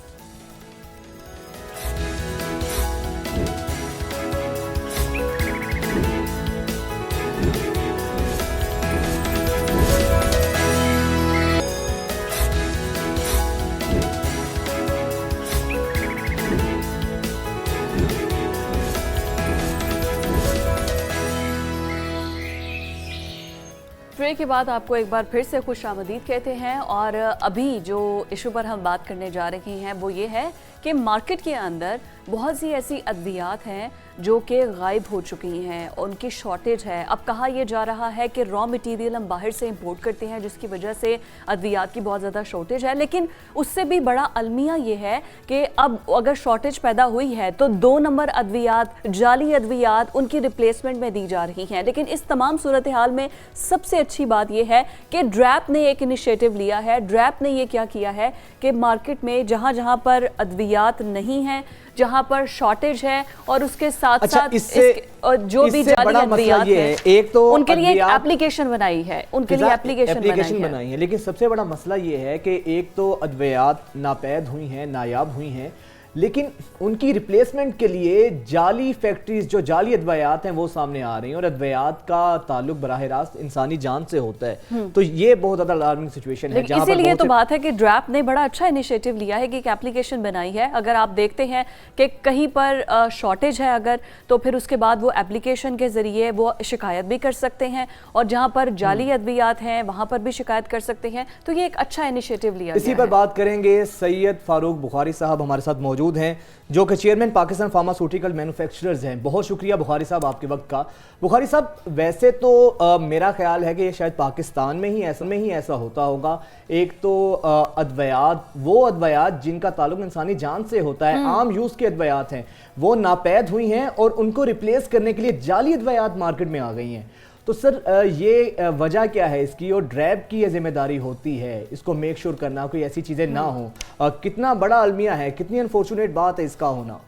ब्रेक के बाद आपको एक बार फिर से खुशामदीद कहते हैं। और अभी जो इशू पर हम बात करने जा रही हैं वो ये है कि मार्केट के अंदर बहुत सी ऐसी अद्वियात हैं जो कि गायब हो चुकी हैं, उनकी शॉर्टेज है। अब कहा यह जा रहा है कि रॉ मटेरियल हम बाहर से इंपोर्ट करते हैं जिसकी वजह से अद्वियात की बहुत ज़्यादा शॉर्टेज है, लेकिन उससे भी बड़ा अलमिया ये है कि अब अगर शॉर्टेज पैदा हुई है तो 2 नंबर अद्वियात, जाली अद्वियात उनकी रिप्लेसमेंट में दी जा रही हैं। लेकिन इस तमाम सूरत हाल में सबसे अच्छी बात यह है कि ड्रैप ने एक इनिशिएटिव लिया है। ड्रैप ने यह क्या किया है कि मार्केट में जहाँ जहाँ पर अद्वियात नहीं हैं, जहाँ पर शॉर्टेज है, और उसके साथ साथ जो भी जाली अद्वियात है, एक तो उनके लिए एक एप्लीकेशन बनाई है, उनके लिए एप्लीकेशन बनाई है। लेकिन सबसे बड़ा मसला ये है कि एक तो अद्वियात नापैद हुई हैं, नायाब हुई हैं, लेकिन उनकी रिप्लेसमेंट के लिए जाली फैक्ट्रीज, जो जाली अद्वियात हैं वो सामने आ रही हैं और अद्वियात का ताल्लुक बराह रास्त इंसानी जान से होता है। तो ये बहुत ज़्यादा अलार्मिंग सिचुएशन है। इसीलिए तो बात है कि ड्रैप ने बड़ा अच्छा इनिशिएटिव लिया है कि एक एप्लीकेशन बनाई है। अगर आप देखते हैं कि कहीं पर शॉर्टेज है अगर, तो फिर उसके बाद वो एप्लीकेशन के जरिए वो शिकायत भी कर सकते हैं और जहाँ पर जाली अद्वियात हैं वहाँ पर भी शिकायत कर सकते हैं। तो ये एक अच्छा इनिशिएटिव लिया इसी पर बात करेंगे। सैयद फारूक बुखारी साहब हमारे साथ मौजूद हैं, जो कि चेयरमैन पाकिस्तान फार्मास्यूटिकल मैन्युफैक्चरर्स हैं। बहुत शुक्रिया बुखारी साहब आपके वक्त का। बुखारी साहब, वैसे तो मेरा ख्याल है कि ये शायद पाकिस्तान में ही ऐसा होता होगा। एक तो अद्वियात जिनका ताल्लुक इंसानी जान से होता है, आम यूज के अद्वियात हैं, वो नापैद हुई हैं और उनको रिप्लेस करने के लिए जाली अद्वियात मार्केट में आ गई हैं। तो सर, ये वजह क्या है इसकी, और ड्रैब की ये जिम्मेदारी होती है इसको मेक श्योर करना, कोई ऐसी चीज़ें ना हो। कितना बड़ा अलमिया है, कितनी अनफॉर्चुनेट बात है इसका होना।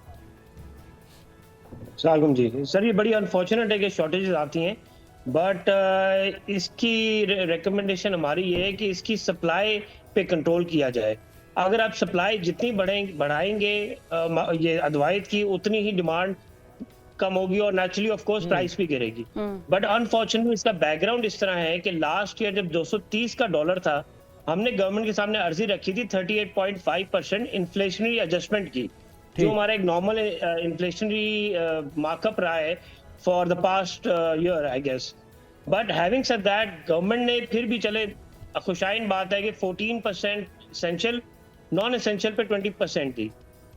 सलाम जी सर, ये बड़ी अनफॉर्चुनेट है कि शॉर्टेजेस आती हैं, बट इसकी रिकमेंडेशन हमारी ये है कि इसकी सप्लाई पे कंट्रोल किया जाए। अगर आप सप्लाई जितनी बढ़ाएंगे ये अद्वाइत की, उतनी ही डिमांड कम होगी और नेचुरली ऑफ कोर्स प्राइस भी गिरेगी। बट अनफॉर्चुनेटली इसका बैकग्राउंड इस तरह है कि लास्ट ईयर जब 230 का डॉलर था, हमने गवर्नमेंट के सामने अर्जी रखी थी 38.5% इन्फ्लेशनरी एडजस्टमेंट की, जो हमारा एक नॉर्मल इन्फ्लेशनरी मार्कअप रहा है for the past year I guess. But having said that, government ने फिर भी, चले खुशाइन बात है कि 14% एसेंशियल, नॉन एसेंशियल पे 20% दी,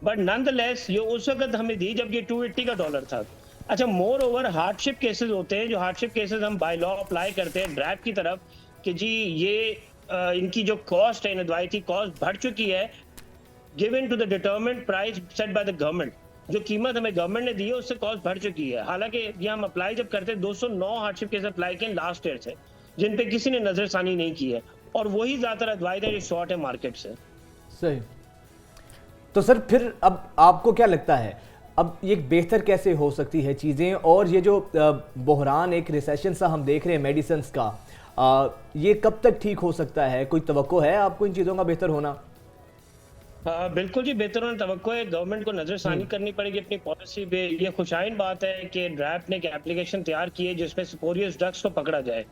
बट नॉनदलेस ये उस वक्त हमें दी जब ये 280 का डॉलर था। अच्छा, मोर ओवर हार्डशिप केसेस होते हैं, जो हार्डशिप केसेस हम बाय लॉ अप्लाई करते हैं ड्रैप की तरफ कि जी ये इनकी जो कॉस्ट है, इन अद्वाइती कॉस्ट बढ़ चुकी है given to the determined price set by the government. जो कीमत हमें गवर्नमेंट ने दी है उससे कॉस्ट बढ़ चुकी है। हालांकि ये हम अप्लाई जब करते हैं 209 हार्डशिप केस अप्लाई किए लास्ट ईयर से, जिन पे किसी ने नजरसानी नहीं की है, और वही ज्यादातर अद्वाइत है जो शॉर्ट है मार्केट से। सही। तो सर, फिर अब आपको क्या लगता है, अब ये बेहतर कैसे हो सकती है चीज़ें, और ये जो बहरान, एक रिसेशन सा हम देख रहे हैं मेडिसिन का, ये कब तक ठीक हो सकता है? कोई तवक्को है आपको इन चीज़ों का बेहतर होना? बिल्कुल जी, बेहतर होने तवक्को है। गवर्नमेंट को नजरसानी करनी पड़ेगी अपनी पॉलिसी पे। ये खुशाइन बात है कि ड्रैप ने एक एप्लीकेशन तैयार की है जिसमें स्पोरियस ड्रग्स को पकड़ा जाए।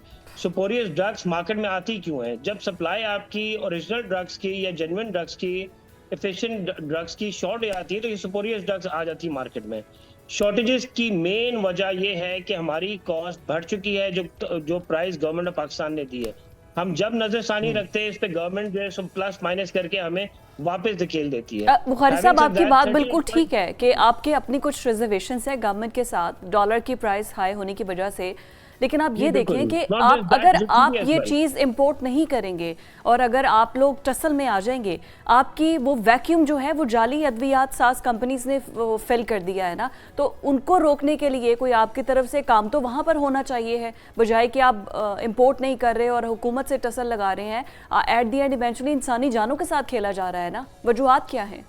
स्पोरियस ड्रग्स मार्केट में आती क्यों है? जब सप्लाई आपकी ओरिजिनल ड्रग्स की या जेन्युइन ड्रग्स की, एफिशिएंट ड्रग्स की शॉर्ट आती है, तो ये स्पोरियस ड्रग्स आ जाती है मार्केट में। शॉर्टेजेस की मेन वजह ये है कि हमारी कॉस्ट बढ़ चुकी है, जो प्राइस गवर्नमेंट ऑफ पाकिस्तान ने दी है। हम जब नजरसानी रखते हैं इस पे, गवर्नमेंट जो है प्लस माइनस करके हमें वापस धकेल देती है। बुखारी साहब, आपकी बात बिल्कुल ठीक है कि आपके अपनी कुछ रिजर्वेशंस है गवर्नमेंट के साथ डॉलर की प्राइस हाई होने की वजह से, लेकिन आप ये देखें कि आप अगर आप ये चीज़ इंपोर्ट नहीं करेंगे और अगर आप लोग टसल में आ जाएंगे, आपकी वो वैक्यूम जो है वो जाली अद्वियात सास कंपनीज ने फिल कर दिया है ना, तो उनको रोकने के लिए कोई आपकी तरफ से काम तो वहाँ पर होना चाहिए है, बजाय कि आप इंपोर्ट नहीं कर रहे और हुकूमत से टसल लगा रहे हैं। एट दी एंड इवेंचुअली इंसानी जानों के साथ खेला जा रहा है ना। वजूहात क्या है?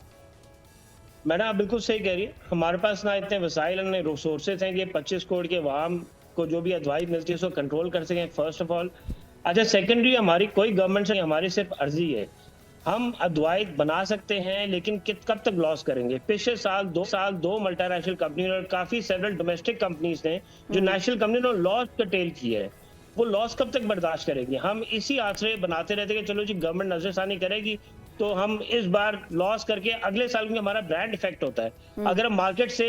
मैडम, आप बिल्कुल सही कह रही है। हमारे पास ना इतने वसाइल, ना रिसोर्सेज हैं कि 25 करोड़ के अवाम को जो भी एडवाइस मिलती है उसको कंट्रोल कर सकें, फर्स्ट ऑफ ऑल। अच्छा, सेकेंडरी, हमारी कोई गवर्नमेंट से, हमारी सिर्फ अर्जी है। हम एडवाइस बना सकते हैं, लेकिन कब तक लॉस करेंगे? पिछले साल दो मल्टीनेशनल कंपनी और काफी सेवरल डोमेस्टिक कंपनीज ने, जो नेशनल कंपनी ने लॉस कटेल की है, वो लॉस कब तक बर्दाश्त करेंगे? हम इसी आसरे बनाते रहते कि चलो जी गवर्नमेंट नजरसानी करेगी तो हम इस बार लॉस करके अगले साल में हमारा ब्रांड इफेक्ट होता है। अगर हम मार्केट से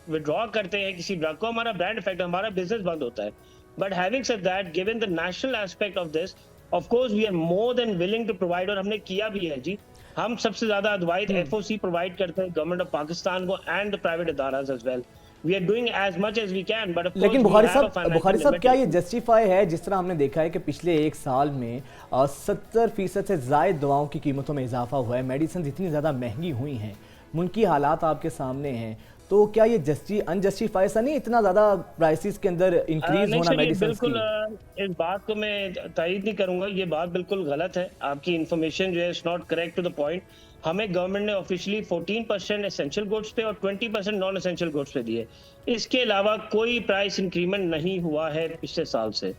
विड्रॉ करते हैं किसी ड्रग को, हमारा ब्रांड इफेक्ट, हमारा बिजनेस बंद होता है। But having said that, given the national aspect of this, of course we are more than willing to provide, और हमने किया भी है जी। हम सबसे ज्यादा एडवाइस एफओसी प्रोवाइड करते हैं गवर्नमेंट ऑफ पाकिस्तान को एंड द प्राइवेट इदारास as well. We are doing as much as we can, but लेकिन बुखारी साहब, क्या ये जस्टिफाई है, जिस तरह हमने देखा है कि पिछले एक साल में 70% से ज्यादा दवाओं की कीमतों में इजाफा हुआ है, मेडिसिन इतनी ज्यादा महंगी हुई हैं, मुल्की हालात आपके सामने हैं, तो क्या ये अनजस्टिफाई सा नहीं इतना ज्यादा प्राइसेस के अंदर इंक्रीज होना मेडिसिन की? बिल्कुल, इस बात को मैं तायद नहीं करूंगा। ये बात बिल्कुल गलत है, आपकी इन्फॉर्मेशन जो है is not correct to the point. हमें गवर्नमेंट ने ऑफिशियली 14% एसेंशियल गुड्स पे और 20% नॉन एसेंशियल गुड्स पे दिए। इसके अलावा कोई प्राइस इंक्रीमेंट नहीं हुआ है पिछले साल से।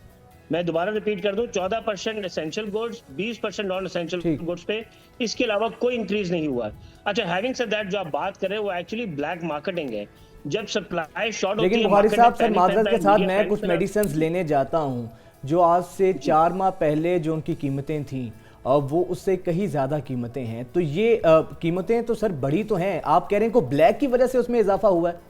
मैं दोबारा रिपीट कर दूं, 14% essential goods, 20% non essential goods पे, इसके अलावा कोई इंक्रीज नहीं हुआ। अच्छा, हैविंग सेड दैट, जो आप बात कर रहे हैं वो एक्चुअली ब्लैक मार्केटिंग है। जब सप्लाई शॉर्ट होती है, लेकिन बुखारी साहब सर माजरत के साथ मैं कुछ मेडिसिन लेने जाता हूँ जो आज से 4 माह पहले जो उनकी कीमतें थी वो उससे कहीं ज़्यादा कीमतें हैं, तो ये कीमतें तो सर बढ़ी तो हैं, आप कह रहे हैं को ब्लैक की वजह से उसमें इजाफा हुआ है?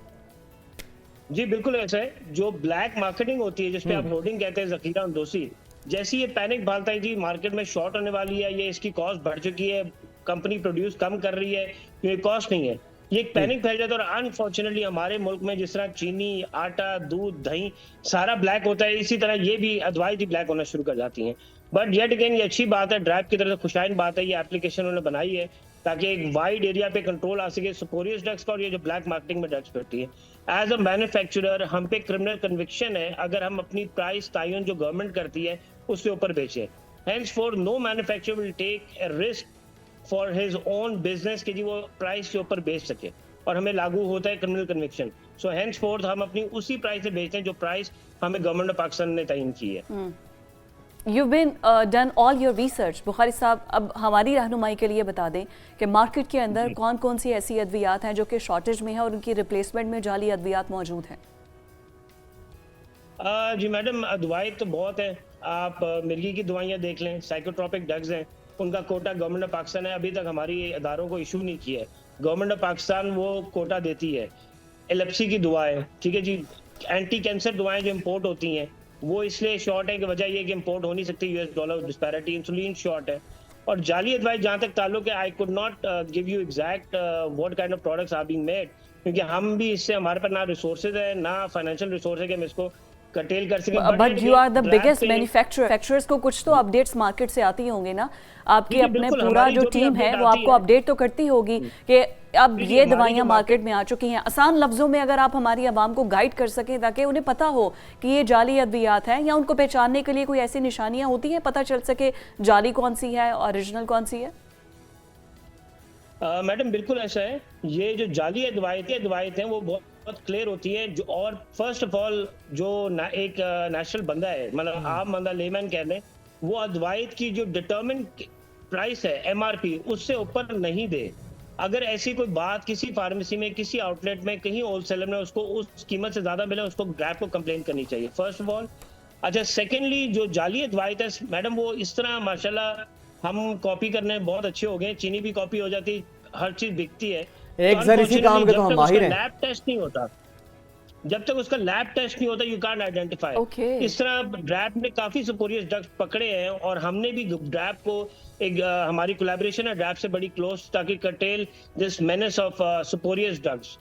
जी बिल्कुल ऐसा है। जो ब्लैक मार्केटिंग होती है, जिसपे आप होर्डिंग कहते हैं, जखीरा अंदोसी, जैसी ये पैनिक भालता है जी मार्केट में शॉर्ट होने वाली है, ये इसकी कॉस्ट बढ़ चुकी है, कंपनी प्रोड्यूस कम कर रही है, ये कॉस्ट नहीं है, ये एक पैनिक फैल जाता है। और अनफॉर्चुनेटली हमारे मुल्क में जिस तरह चीनी, आटा, दूध, दही सारा ब्लैक होता है, इसी तरह ये भी अदवाइज भी ब्लैक होना शुरू कर जाती हैं। बट येट अगेन ये अच्छी बात है, ड्राइव की तरफ से खुशाइन बात है, ये एप्लीकेशन उन्होंने बनाई है ताकि एक वाइड एरिया पे कंट्रोल आ सके स्पोरियस ड्रग्स का और ये जो ब्लैक मार्केटिंग में ड्रग्स करती है। एज अ मैन्युफैक्चरर हम पे क्रिमिनल कन्विक्शन है अगर हम अपनी प्राइस तयन जो गवर्नमेंट करती है उसके ऊपर बेचे। henceforth no manufacturer will take a risk for his own business कि जी वो प्राइस के ऊपर बेच सके, और हमें लागू होता है क्रिमिनल कन्विक्शन। सो henceforth हम अपनी उसी प्राइस से बेचते हैं जो प्राइस हमें गवर्नमेंट ऑफ पाकिस्तान ने तयन की है। You've been done all your research, Bukhari साहब, अब हमारी रहनुमाई के लिए बता दें कि मार्केट के अंदर कौन कौन सी ऐसी अद्वियात हैं जो कि शॉर्टेज में है और उनकी रिप्लेसमेंट में जाली अद्वियात मौजूद हैं? जी मैडम, दवाई तो बहुत है। आप मिर्गी की दवाइयाँ देख लें, साइकोट्रोपिक ड्रग्स हैं, उनका कोटा गवर्नमेंट ऑफ पाकिस्तान है, अभी तक हमारी अदारों को इशू नहीं किया है। गवर्नमेंट ऑफ पाकिस्तान वो कोटा देती है। एपिलेप्सी की दवाएं, ठीक है जी, एंटी कैंसर दवाएं जो इम्पोर्ट होती हैं वो इसलिए शॉर्ट है कि वजह ये कि इम्पोर्ट हो नहीं सकती, US dollar disparity, insulin short है। और जाली अदवाइस जहाँ तक ताल्लुक है, I could not give you exact what kind of products are being made, क्योंकि हम भी इससे, हमारे पास ना रिसोर्सेज है ना फाइनेंशियल रिसोर्स है कि हम इसको कटेल कर सके। But you are the biggest manufacturers को कुछ तो अपडेट्स मार्केट से आती होंगे ना, आपकी अपने पूरा जो टीम है वो आपको अपडेट तो करती होगी कि अब ये दवाइयां मार्केट में आ चुकी हैं। आसान लफ्जों में अगर आप हमारी आवाम को गाइड कर सकें ताकि उन्हें पता हो कि ये जाली अद्वियात हैं, या उनको पहचानने के लिए कोई ऐसी निशानियां होती हैं, पता चल सके जाली कौन सी है और ओरिजिनल कौन सी है? मैडम बिल्कुल ऐसा है। ये जो जाली अदवायतें हैं वो बहुत क्लियर होती है। जो, और फर्स्ट ऑफ ऑल जो एक नेशनल बंदा है, मतलब आम बंदा, लेमैन कह लें, वो अदवायत की जो डिटर्मिन प्राइस है एमआरपी उससे ऊपर नहीं दे। अगर ऐसी कोई बात किसी फार्मेसी में, किसी आउटलेट में, कहीं होलसेलर में उसको उस कीमत से ज्यादा मिले, उसको ग्रैब को कंप्लेन करनी चाहिए, फर्स्ट ऑफ ऑल। अच्छा, सेकेंडली जो जाली अदवायत है मैडम, वो इस तरह माशाल्लाह हम कॉपी करने बहुत अच्छे हो गए, चीनी भी कॉपी हो जाती, हर चीज बिकती है। एक सर इसी काम के तो हम माहिर हैं। लैब टेस्ट नहीं होता, जब तक उसका लैब टेस्ट नहीं होता यू कांट आइडेंटिफाई। इस तरह ड्रैब ने काफी सुपोरियस ड्रग्स पकड़े हैं, और हमने भी ड्रैब को एक हमारी कोलैबोरेशन है ड्रैब से बड़ी क्लोज, ताकि कटेल दिस मेनेस ऑफ सुपोरियस ड्रग्स।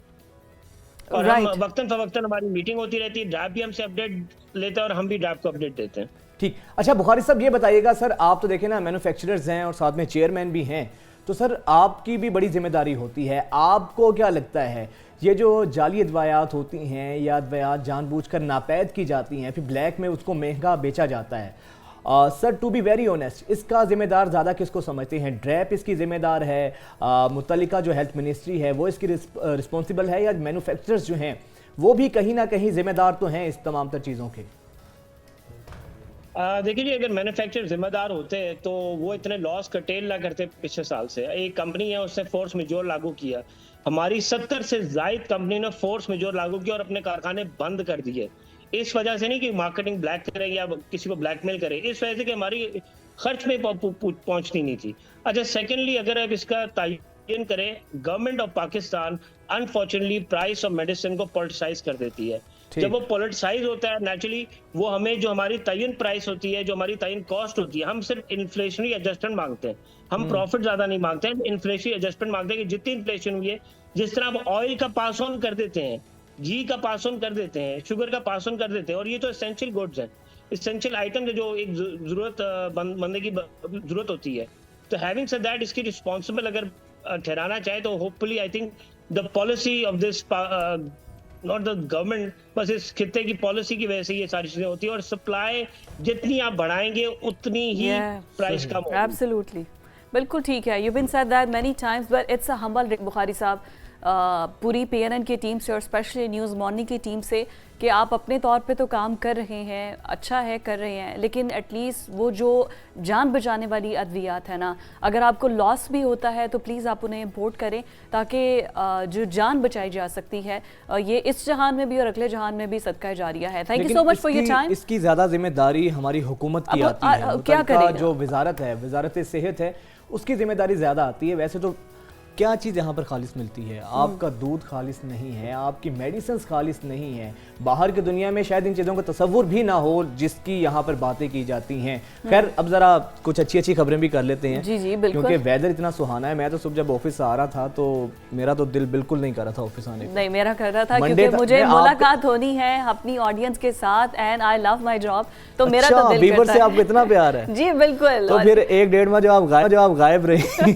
और हम वक्तन फवक्तन हमारी मीटिंग होती रहती है, ड्रैब भी हमसे अपडेट लेता है और हम भी ड्रैब को अपडेट देते हैं। ठीक। अच्छा बुखारी साहब ये बताइएगा, सर आप तो देखें ना मैन्युफैक्चरर्स हैं और साथ में चेयरमैन भी हैं, तो सर आपकी भी बड़ी जिम्मेदारी होती है। आपको क्या लगता है ये जो जाली अदवायात होती हैं या अदवायात जानबूझकर नापैद की जाती हैं, फिर ब्लैक में उसको महंगा बेचा जाता है, sir to be very honest, इसका जिम्मेदार ज़्यादा किसको समझते हैं? ड्रैप इसकी जिम्मेदार है, मुतल्लिका जो हेल्थ मिनिस्ट्री है वो इसकी रिस्पॉन्सिबल है, या मैन्युफैक्चरर्स जो हैं वो भी कहीं ना कहीं जिम्मेदार तो हैं इस तमाम तर चीज़ों के? देखिए जी, अगर मैन्युफैक्चरर जिम्मेदार होते तो वो इतने लॉस कटेल ना करते। पिछले साल से एक कंपनी है उसने फोर्स मेजोर लागू किया, हमारी 70 से ज्यादा कंपनी ने फोर्स मेजोर लागू किया और अपने कारखाने बंद कर दिए। इस वजह से नहीं कि मार्केटिंग ब्लैक करे या किसी को ब्लैकमेल करे, इस वजह से कि हमारी खर्च में पहुंचती नहीं थी। अच्छा, सेकेंडली अगर अब इसका तयन करें, government of Pakistan unfortunately price of medicine को पॉलिटिसाइज कर देती है। जब वो पॉलिटिसाइज होता है नेचुरली, वो हमें जो हमारी तयन प्राइस होती है, जो हमारी तयन कॉस्ट होती है, हम सिर्फ इन्फ्लेशनरी एडजस्टमेंट मांगते हैं, हम प्रॉफिट ज्यादा नहीं मांगते हैं, इन्फ्लेशनरी एडजस्टमेंट मांगते हैं कि जितनी इन्फ्लेशन हुई है, जिस तरह आप ऑयल का पास ऑन कर देते हैं, घी का पास ऑन कर देते हैं, शुगर का पास ऑन कर देते हैं, और ये तो एसेंशियल गुड्स हैं, एसेंशियल आइटम जो एक जरूरत बंदे की जरूरत होती है। तो हैविंग सेड दैट, इसकी रिस्पॉन्सिबल अगर ठहराना चाहे तो hopefully I think the policy of this not the government, बस इस खित्ते की पॉलिसी की वजह से ये सारी चीजें होती है, और सप्लाई जितनी आप बढ़ाएंगे उतनी ही प्राइस कम होगी। एब्सोल्युटली, बिल्कुल ठीक है। You been said that many times, but it's a humble Bukhari साहब, पूरी PNN की टीम से और स्पेशली न्यूज़ मॉर्निंग की टीम से कि आप अपने तौर पे तो काम कर रहे हैं, अच्छा है कर रहे हैं, लेकिन एटलीस्ट वो जो जान बचाने वाली अद्वियात है ना, अगर आपको लॉस भी होता है तो प्लीज़ आप उन्हें इम्पोर्ट करें ताकि जो जान बचाई जा सकती है ये इस जहान में भी और अगले जहान में भी सदका जारिया है। Thank you so much for your time. इसकी ज़्यादा जिम्मेदारी हमारी हुकूमत की आती है। क्या करेगा जो वजारत है, वजारत सेहत है, उसकी जिम्मेदारी ज़्यादा आती है। वैसे तो क्या चीज़ यहाँ पर खालिस मिलती है? आपका दूध खालिस नहीं है, आपकी मेडिसिन खालिस नहीं है। बाहर की दुनिया में शायद इन चीज़ों का तसव्वुर भी ना हो जिसकी यहाँ पर बातें की जाती हैं। खैर अब ज़रा कुछ अच्छी अच्छी खबरें भी कर लेते हैं। जी जी बिल्कुल, क्योंकि वेदर इतना सुहाना है। मैं तो सुबह जब ऑफिस आ रहा था तो मेरा तो दिल बिल्कुल नहीं कर रहा था ऑफिस आने को। नहीं मेरा कर रहा था क्योंकि मुझे मुलाकात होनी है अपनी ऑडियंस के साथ and I love my job, तो मेरा तो दिल बीबर करता से है। आपको इतना प्यार है? जी बिल्कुल। तो फिर 1-1.5 माह जो आप गायब रहे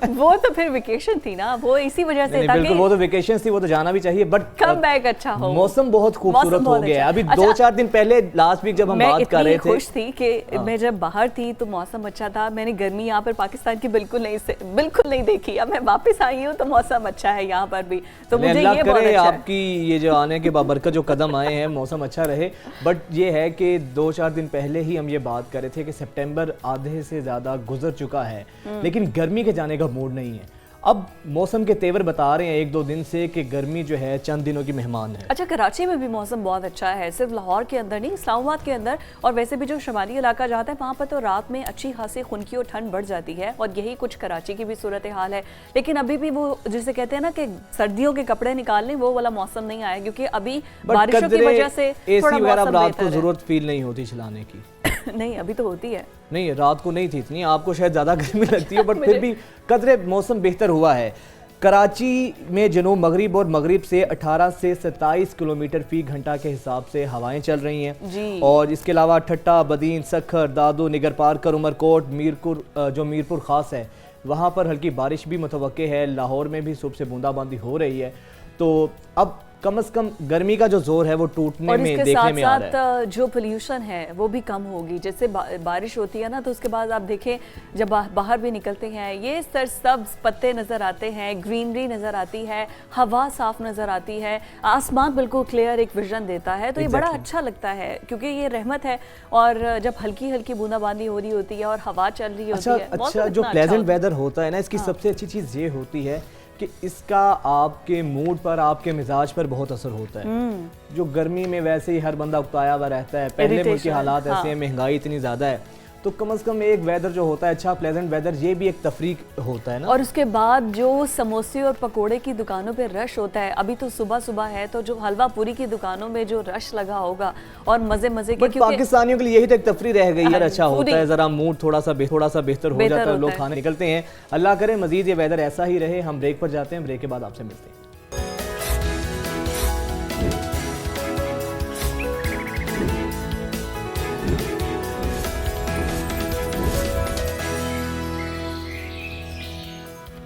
वो तो फिर वेकेशन थी ना, वो इसी वजह से था बिल्कुल, वो तो वेकेशन थी, वो तो जाना भी चाहिए, बट कम बैक अच्छा हो। मौसम बहुत खूबसूरत हो गया है। अभी 2-4 दिन पहले लास्ट वीक जब हम बात कर रहे थे, खुश थी कि मैं जब बाहर थी तो मौसम अच्छा था। मैंने गर्मी यहाँ पर पाकिस्तान की बिल्कुल नहीं देखी। अब मैं वापस आई हूँ तो मौसम अच्छा है यहाँ पर भी, तो मुझे ये बहुत अच्छा है। आपकी ये जो आने के बाबरकत जो कदम आए हैं, मौसम अच्छा रहे। बट ये है कि 2-4 दिन पहले ही हम ये बात कर रहे थे कि सितंबर आधे से ज्यादा गुजर चुका है, लेकिन गर्मी के जाने का मूड नहीं है। अब मौसम के तेवर बता रहे हैं 1-2 दिन से कि गर्मी जो है चंद दिनों की मेहमान है। अच्छा, कराची में भी मौसम बहुत अच्छा है, सिर्फ लाहौर के अंदर नहीं, इस्लामाबाद के अंदर और वैसे भी जो शुमाली इलाका जाता है वहाँ पर तो रात में अच्छी खासी खुनकी और ठंड बढ़ जाती है, और यही कुछ कराची की भी सूरत हाल है। लेकिन अभी भी वो जिसे कहते हैं ना कि सर्दियों के कपड़े निकालने, वो वाला मौसम नहीं आया, क्योंकि अभी बारिशों की वजह से थोड़ा मौसम रात को जरूरत फील नहीं होती चलाने की। नहीं अभी तो होती है। नहीं रात को नहीं थी इतनी, आपको शायद ज़्यादा गर्मी लगती है, बट फिर भी कदरे मौसम बेहतर हुआ है। कराची में जनूब मगरिब और मगरिब से 18 से 27 किलोमीटर फी घंटा के हिसाब से हवाएं चल रही हैं, और इसके अलावा ठट्टा, बदीन, सखर, दादू, निगर पारकर, उमरकोट, मीरपुर खास है, वहाँ पर हल्की बारिश भी मुतवक्के है। लाहौर में भी सुबह से बूंदाबांदी हो रही है। तो अब कम से कम गर्मी का जो जोर है वो टूटने में देखने में आ रहा है। साथ जो पोल्यूशन है वो भी कम होगी। जैसे बारिश होती है ना, तो उसके बाद आप देखें जब बाहर भी निकलते हैं, ये सरसब्ज पत्ते नज़र आते हैं, ग्रीनरी नज़र आती है, हवा साफ नज़र आती है, आसमान बिल्कुल क्लियर एक विजन देता है। तो ये बड़ा अच्छा लगता है क्योंकि ये रहमत है। और जब हल्की हल्की बूंदाबांदी हो रही होती है और हवा चल रही होती है, अच्छा जो प्लेजेंट वेदर होता है ना, इसकी सबसे अच्छी चीज़ ये होती है कि इसका आपके मूड पर, आपके मिजाज पर बहुत असर होता है। जो गर्मी में वैसे ही हर बंदा उकताया हुआ रहता है, पहले मुल्क के हालात ऐसे हैं, महंगाई इतनी ज़्यादा है, तो कम से कम एक वेदर जो होता है अच्छा, प्लेजेंट वेदर, ये भी एक तफरीक होता है ना। और उसके बाद जो समोसे और पकोड़े की दुकानों पे रश होता है, अभी तो सुबह सुबह है तो जो हलवा पूरी की दुकानों में जो रश लगा होगा और मजे मजे के, पाकिस्तानियों के लिए यही तो एक तफरी रह गई है। अच्छा होता है, जरा मूड थोड़ा सा बेहतर हो जाता है, लोग खाने निकलते हैं। अल्लाह करे मजीद ये वेदर ऐसा ही रहे। हम ब्रेक पर जाते हैं, ब्रेक के बाद आपसे मिलते हैं।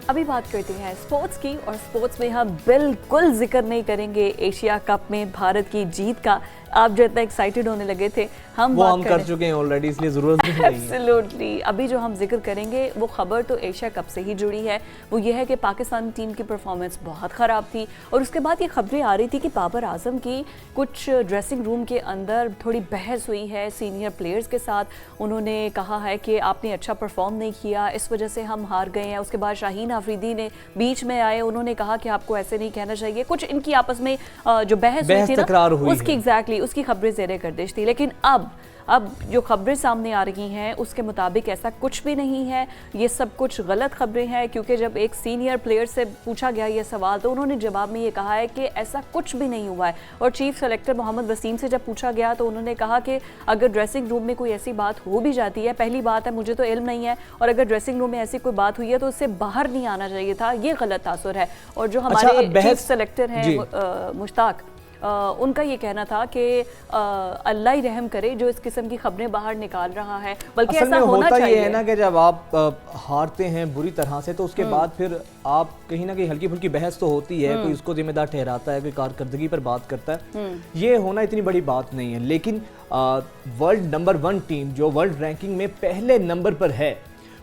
अभी बात करते हैं स्पोर्ट्स की, और स्पोर्ट्स में हम बिल्कुल जिक्र नहीं करेंगे एशिया कप में भारत की जीत का। आप जो इतना एक्साइटेड होने लगे थे, हम कर चुके हैं ऑलरेडी, इसलिए जरूरत नहीं है। एब्सोल्युटली। अभी जो हम जिक्र करेंगे वो खबर तो एशिया कप से ही जुड़ी है। वो ये है कि पाकिस्तान टीम की परफॉर्मेंस बहुत ख़राब थी, और उसके बाद ये खबरें आ रही थी कि बाबर आजम की कुछ ड्रेसिंग रूम के अंदर थोड़ी बहस हुई है सीनियर प्लेयर्स के साथ। उन्होंने कहा है कि आपने अच्छा परफॉर्म नहीं किया, इस वजह से हम हार गए हैं। उसके बाद शाहीन आफरीदी ने बीच में आए, उन्होंने कहा कि आपको ऐसे नहीं कहना चाहिए। कुछ इनकी आपस में जो बहस हुई थी ना, उसकी एग्जैक्टली उसकी खबरें ज़ेरे गर्दिश थी। लेकिन अब जो खबरें सामने आ रही हैं उसके मुताबिक ऐसा कुछ भी नहीं है, ये सब कुछ गलत खबरें हैं। क्योंकि जब एक सीनियर प्लेयर से पूछा गया ये सवाल तो उन्होंने जवाब में ये कहा है कि ऐसा कुछ भी नहीं हुआ है। और चीफ सेलेक्टर मोहम्मद वसीम से जब पूछा गया तो उन्होंने कहा कि अगर ड्रेसिंग रूम में कोई ऐसी बात हो भी जाती है, पहली बात है मुझे तो इल्म नहीं है, और अगर ड्रेसिंग रूम में ऐसी कोई बात हुई है तो उससे बाहर नहीं आना चाहिए था, ये गलत तासुर है। और जो हमारे चीफ सेलेक्टर हैं मुश्ताक, उनका ये कहना था कि अल्लाह ही रहम करे जो इस किस्म की खबरें बाहर निकाल रहा है, बल्कि ऐसा होना चाहिए। ये है ना कि जब आप हारते हैं बुरी तरह से तो उसके बाद फिर आप कहीं ना कहीं हल्की फुल्की बहस तो होती है, कोई उसको जिम्मेदार ठहराता है, कोई कारकर्दगी पर बात करता है, ये होना इतनी बड़ी बात नहीं है। लेकिन वर्ल्ड नंबर 1 टीम जो वर्ल्ड रैंकिंग में पहले नंबर पर है,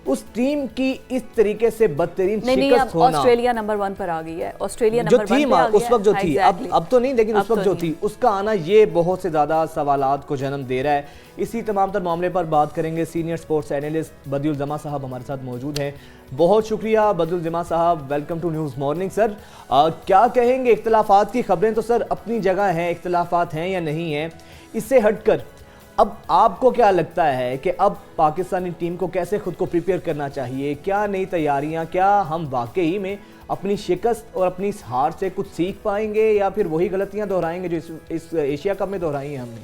उस टीम की इस तरीके से बदतरीन नहीं, शिकस्त अब होना, ऑस्ट्रेलिया नंबर 1 पर आ गई है, ऑस्ट्रेलिया जो नंबर 1 थी पे आ गई उस वक्त जो है। थी, Exactly. अब तो नहीं, लेकिन अब उस वक्त तो जो नहीं। थी उसका आना ये बहुत से ज़्यादा सवालात को जन्म दे रहा है। इसी तमाम तर मामले पर बात करेंगे। सीनियर स्पोर्ट्स एनालिस्ट बदियुल जमा साहब हमारे साथ मौजूद हैं। बहुत शुक्रिया बदियुल जमा साहब, welcome to news morning. Sir क्या कहेंगे, इख्तलाफात की खबरें तो सर अपनी जगह हैं, इख्तलाफात हैं या नहीं हैं, इससे हटकर अब आपको क्या लगता है कि अब पाकिस्तानी टीम को कैसे खुद को प्रिपेयर करना चाहिए? क्या नई तैयारियां, क्या हम वाकई में अपनी शिकस्त और अपनी इस हार से कुछ सीख पाएंगे या फिर वही गलतियां दोहराएंगे जो इस एशिया कप में दोहराई हैं हमने?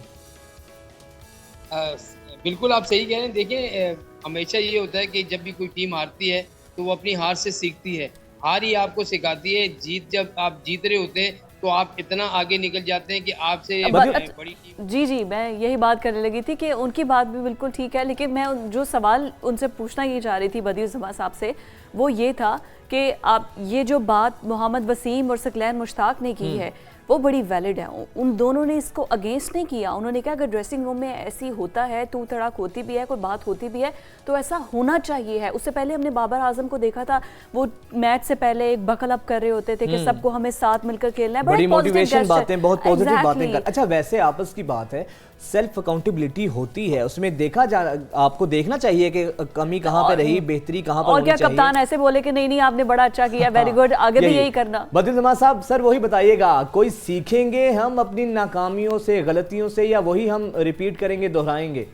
बिल्कुल आप सही कह रहे हैं। देखिए हमेशा ये होता है कि जब भी कोई टीम हारती है तो वो अपनी हार से सीखती है। हार ही आपको सिखाती है। जब आप जीत रहे होते हैं तो आप इतना आगे निकल जाते हैं कि आपसे बड़ी टीम। जी, मैं यही बात करने लगी थी कि उनकी बात भी बिल्कुल ठीक है, लेकिन मैं जो सवाल उनसे पूछना ये चाह रही थी बदियुल जमा साहब से, वो ये था कि आप ये जो बात मोहम्मद वसीम और सकलैन मुश्ताक ने की है वो बड़ी वैलिड है। उन दोनों ने इसको अगेंस्ट नहीं किया। उन्होंने कहा अगर ड्रेसिंग रूम में ऐसी होता है, तू तड़ाक होती भी है, कोई बात होती भी है तो ऐसा होना चाहिए है। उससे पहले हमने बाबर आजम को देखा था, वो मैच से पहले एक बकल अप कर रहे होते थे कि सबको हमें साथ मिलकर खेलना है, बड़ी मोटिवेशन बातें, बहुत पॉजिटिव बातें कर। अच्छा, वैसे आपस की बात है, सेल्फ अकाउंटेबिलिटी होती है, उसमें देखा जा, आपको देखना चाहिए कि कमी कहाँ पे रही, बेहतरी कहाँ पर और क्या होनी चाहिए। कप्तान ऐसे बोले कि नहीं आपने बड़ा अच्छा किया, वेरी गुड, आगे भी यही करना। बदियुल जमा साहब, सर वही बताइएगा, कोई सीखेंगे हम अपनी नाकामियों से, गलतियों से, या वही हम रिपीट करेंगे, दोहराएंगे?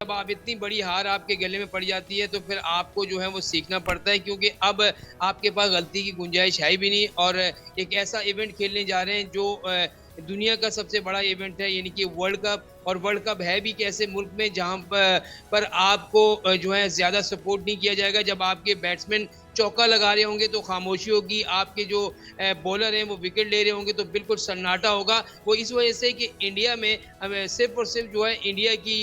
जब आप इतनी बड़ी हार आपके गले में पड़ जाती है तो फिर आपको जो है वो सीखना पड़ता है, क्योंकि अब आपके पास गलती की गुंजाइश है भी नहीं। और एक ऐसा इवेंट खेलने जा रहे हैं जो दुनिया का सबसे बड़ा इवेंट है, यानी कि वर्ल्ड कप। और वर्ल्ड कप है भी कैसे मुल्क में जहां पर आपको जो है ज़्यादा सपोर्ट नहीं किया जाएगा। जब आपके बैट्समैन चौका लगा रहे होंगे तो खामोशी होगी, आपके जो बॉलर हैं वो विकेट ले रहे होंगे तो बिल्कुल सन्नाटा होगा। वो इस वजह से कि इंडिया में सिर्फ और सिर्फ जो है इंडिया की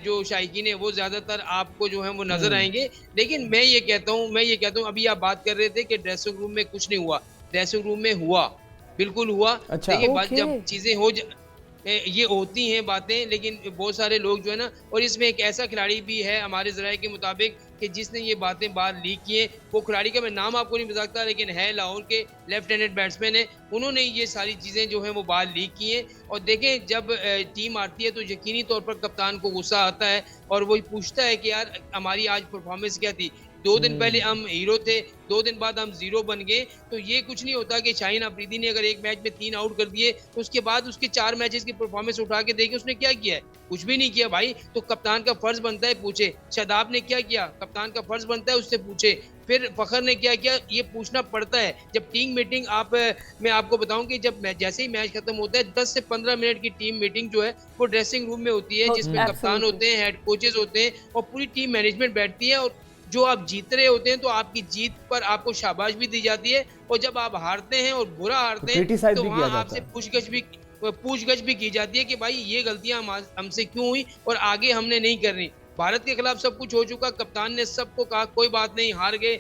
जो शायकीन है वो ज़्यादातर आपको जो है वो नज़र आएंगे। लेकिन मैं ये कहता हूँ अभी आप बात कर रहे थे कि ड्रेसिंग रूम में कुछ नहीं हुआ, ड्रेसिंग रूम में हुआ, बिल्कुल हुआ। अच्छा, देखिए बात जब चीज़ें ये होती हैं बातें, लेकिन बहुत सारे लोग जो है ना, और इसमें एक ऐसा खिलाड़ी भी है हमारे ज़राए के मुताबिक कि जिसने ये बातें बाहर लीक की हैं। वो खिलाड़ी का मैं नाम आपको नहीं बता सकता, लेकिन है लाहौर के लेफ्ट हैंडेड बैट्समैन है। उन्होंने ये सारी चीज़ें जो हैं वो बाहर लीक की हैं। और देखें जब टीम आती है तो यकीनी तौर पर कप्तान को गुस्सा आता है और वो पूछता है कि यार हमारी आज परफॉर्मेंस क्या थी। 2 दिन पहले हम हीरो थे, 2 दिन बाद हम जीरो बन गए। तो ये कुछ नहीं होता कि शाहीन अफरीदी ने अगर एक मैच में 3 आउट कर दिए तो उसके बाद उसके 4 मैचेस की परफॉर्मेंस उठा के देखे उसने क्या किया है, कुछ भी नहीं किया भाई। तो कप्तान का फर्ज बनता है पूछे। शादाब ने क्या किया, कप्तान का फर्ज बनता है उससे पूछे। फिर फखर ने क्या किया, ये पूछना पड़ता है। जब टीम मीटिंग मैं आपको बताऊं कि जब जैसे ही मैच खत्म होता है 10 से 15 मिनट की टीम मीटिंग जो है वो ड्रेसिंग रूम में होती है, जिसमें कप्तान होते हैं, हेड कोचेस होते हैं और पूरी टीम मैनेजमेंट बैठती है। और जो आप जीत रहे होते हैं तो आपकी जीत पर आपको शाबाश भी दी जाती है, और जब आप हारते हैं और बुरा हारते हैं तो वहाँ आपसे पूछगछ भी की जाती है कि भाई ये गलतियां हमसे क्यों हुई और आगे हमने नहीं करनी। भारत के खिलाफ सब कुछ हो चुका, कप्तान ने सबको कहा कोई बात नहीं, हार गए।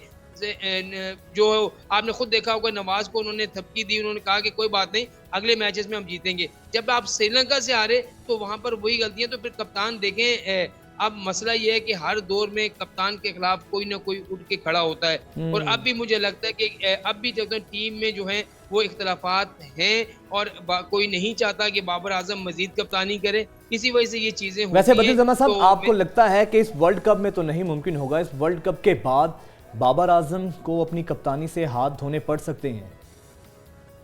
जो आपने खुद देखा होगा नवाज को उन्होंने थपकी दी, उन्होंने कहा कि कोई बात नहीं अगले मैचेस में हम जीतेंगे। जब आप श्रीलंका से हारे तो वहां पर वही गलतियां। तो फिर कप्तान देखें, अब मसला ये है कि हर दौर में कप्तान के खिलाफ कोई ना कोई उठ के खड़ा होता है। और अब भी मुझे लगता है कि अब भी जब टीम में जो है वो इख्तलाफात हैं और कोई नहीं चाहता कि बाबर आजम मजीद कप्तानी करे, इसी वजह से ये चीजें होती हैं। वैसे बदियुल जमा साहब, आपको लगता है कि इस वर्ल्ड कप में तो नहीं मुमकिन होगा, इस वर्ल्ड कप के बाद बाबर आजम को अपनी कप्तानी से हाथ धोने पड़ सकते हैं?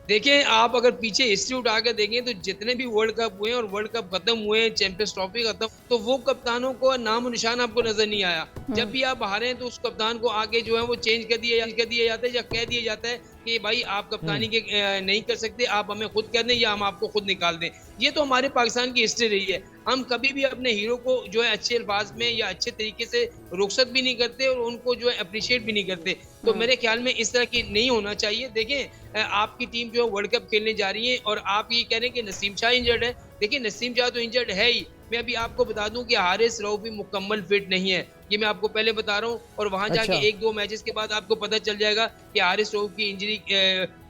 देखिए आप अगर पीछे हिस्ट्री उठा के देखें तो जितने भी वर्ल्ड कप हुए और वर्ल्ड कप खत्म हुए, चैंपियंस ट्रॉफी खत्म, तो वो कप्तानों को नाम निशान आपको नजर नहीं आया। जब भी आप हारे तो उस कप्तान को आगे जो है वो चेंज कर दिया जाता है या कह दिया जाता है कि भाई आप कप्तानी के नहीं कर सकते, आप हमें खुद कर दें या हम आपको खुद निकाल दें। ये तो हमारे पाकिस्तान की हिस्ट्री रही है। हम कभी भी अपने हीरो को जो है अच्छे अल्फाज में या अच्छे तरीके से रुखसत भी नहीं करते और उनको जो है अप्रिशिएट भी नहीं करते। तो मेरे ख्याल में इस तरह की नहीं होना चाहिए। देखें आपकी टीम जो है वर्ल्ड कप खेलने जा रही है और आप ये कह रहे हैं कि नसीम शाह इंजर्ड है। देखिए नसीम शाह तो इंजर्ड है ही। मैं अभी आपको बता दूं कि हारिस रऊफ भी मुकम्मल फिट नहीं है, ये मैं आपको पहले बता रहा हूँ। और वहां जाके 1-2 मैचेस के बाद आपको पता चल जाएगा कि हारिस रऊफ की इंजरी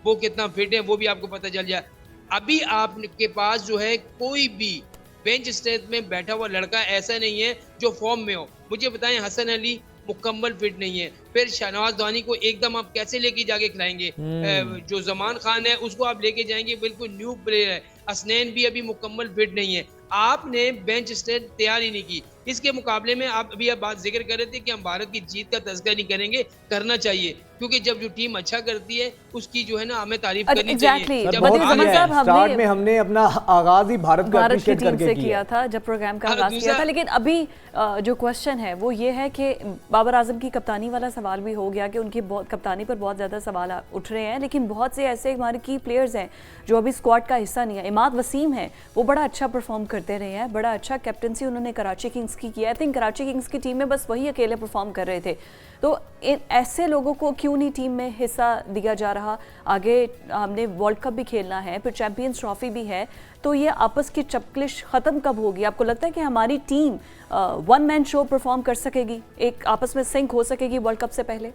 वो कितना फिट है, वो भी आपको पता चल जाए। अभी आपके पास जो है कोई भी बेंच स्ट्रेंथ में बैठा हुआ लड़का ऐसा नहीं है जो फॉर्म में हो। मुझे बताएं हसन अली मुकम्मल फिट नहीं है। फिर शहनवाज दानी को एकदम आप कैसे लेके जाके खिलाएंगे? जो जमान खान है उसको आप लेके जाएंगे, बिल्कुल न्यू प्लेयर है। हसनैन भी अभी मुकम्मल फिट नहीं है। आपने बेंच स्ट्रेंथ तैयार ही नहीं की। इसके मुकाबले में आप बात जिक्र कर रहे थे कि हम भारत की जीत का तज़किरा नहीं करेंगे, करना चाहिए, क्योंकि जब जो टीम अच्छा करती है उसकी जो है ना हमें तारीफ करनी चाहिए। सर, जब बहुत बदरुल किया है। साहब, स्टार्ट में हमने अपना आगाज ही भारत का भारत की अप्रिशिएट टीम करके से किया किया था जब प्रोग्राम का आगाज किया दूसरा- था, लेकिन अभी जो क्वेश्चन है वो ये है कि बाबर आजम की कप्तानी वाला सवाल भी हो गया कि उनकी कप्तानी पर बहुत ज़्यादा सवाल उठ रहे हैं, लेकिन बहुत से ऐसे हमारे की प्लेयर्स हैं जो अभी स्क्वाड का हिस्सा नहीं है। इमाद वसीम है, वो बड़ा अच्छा परफॉर्म करते रहे हैं, बड़ा अच्छा कैप्टनसी उन्होंने कराची किंग्स की किया। आई थिंक कराची किंग्स की टीम में बस वही अकेले परफॉर्म कर रहे थे। तो इन ऐसे लोगों को क्यों नहीं टीम में हिस्सा दिया जा रहा? आगे हमने वर्ल्ड कप भी खेलना है, फिर चैंपियंस ट्रॉफी भी है, तो ये आपस की चपकलिश ख़त्म कब होगी? आपको लगता है कि हमारी team one man show perform कर सकेगी, एक आपस में सिंक हो सकेगी वर्ल्ड कप से पहले?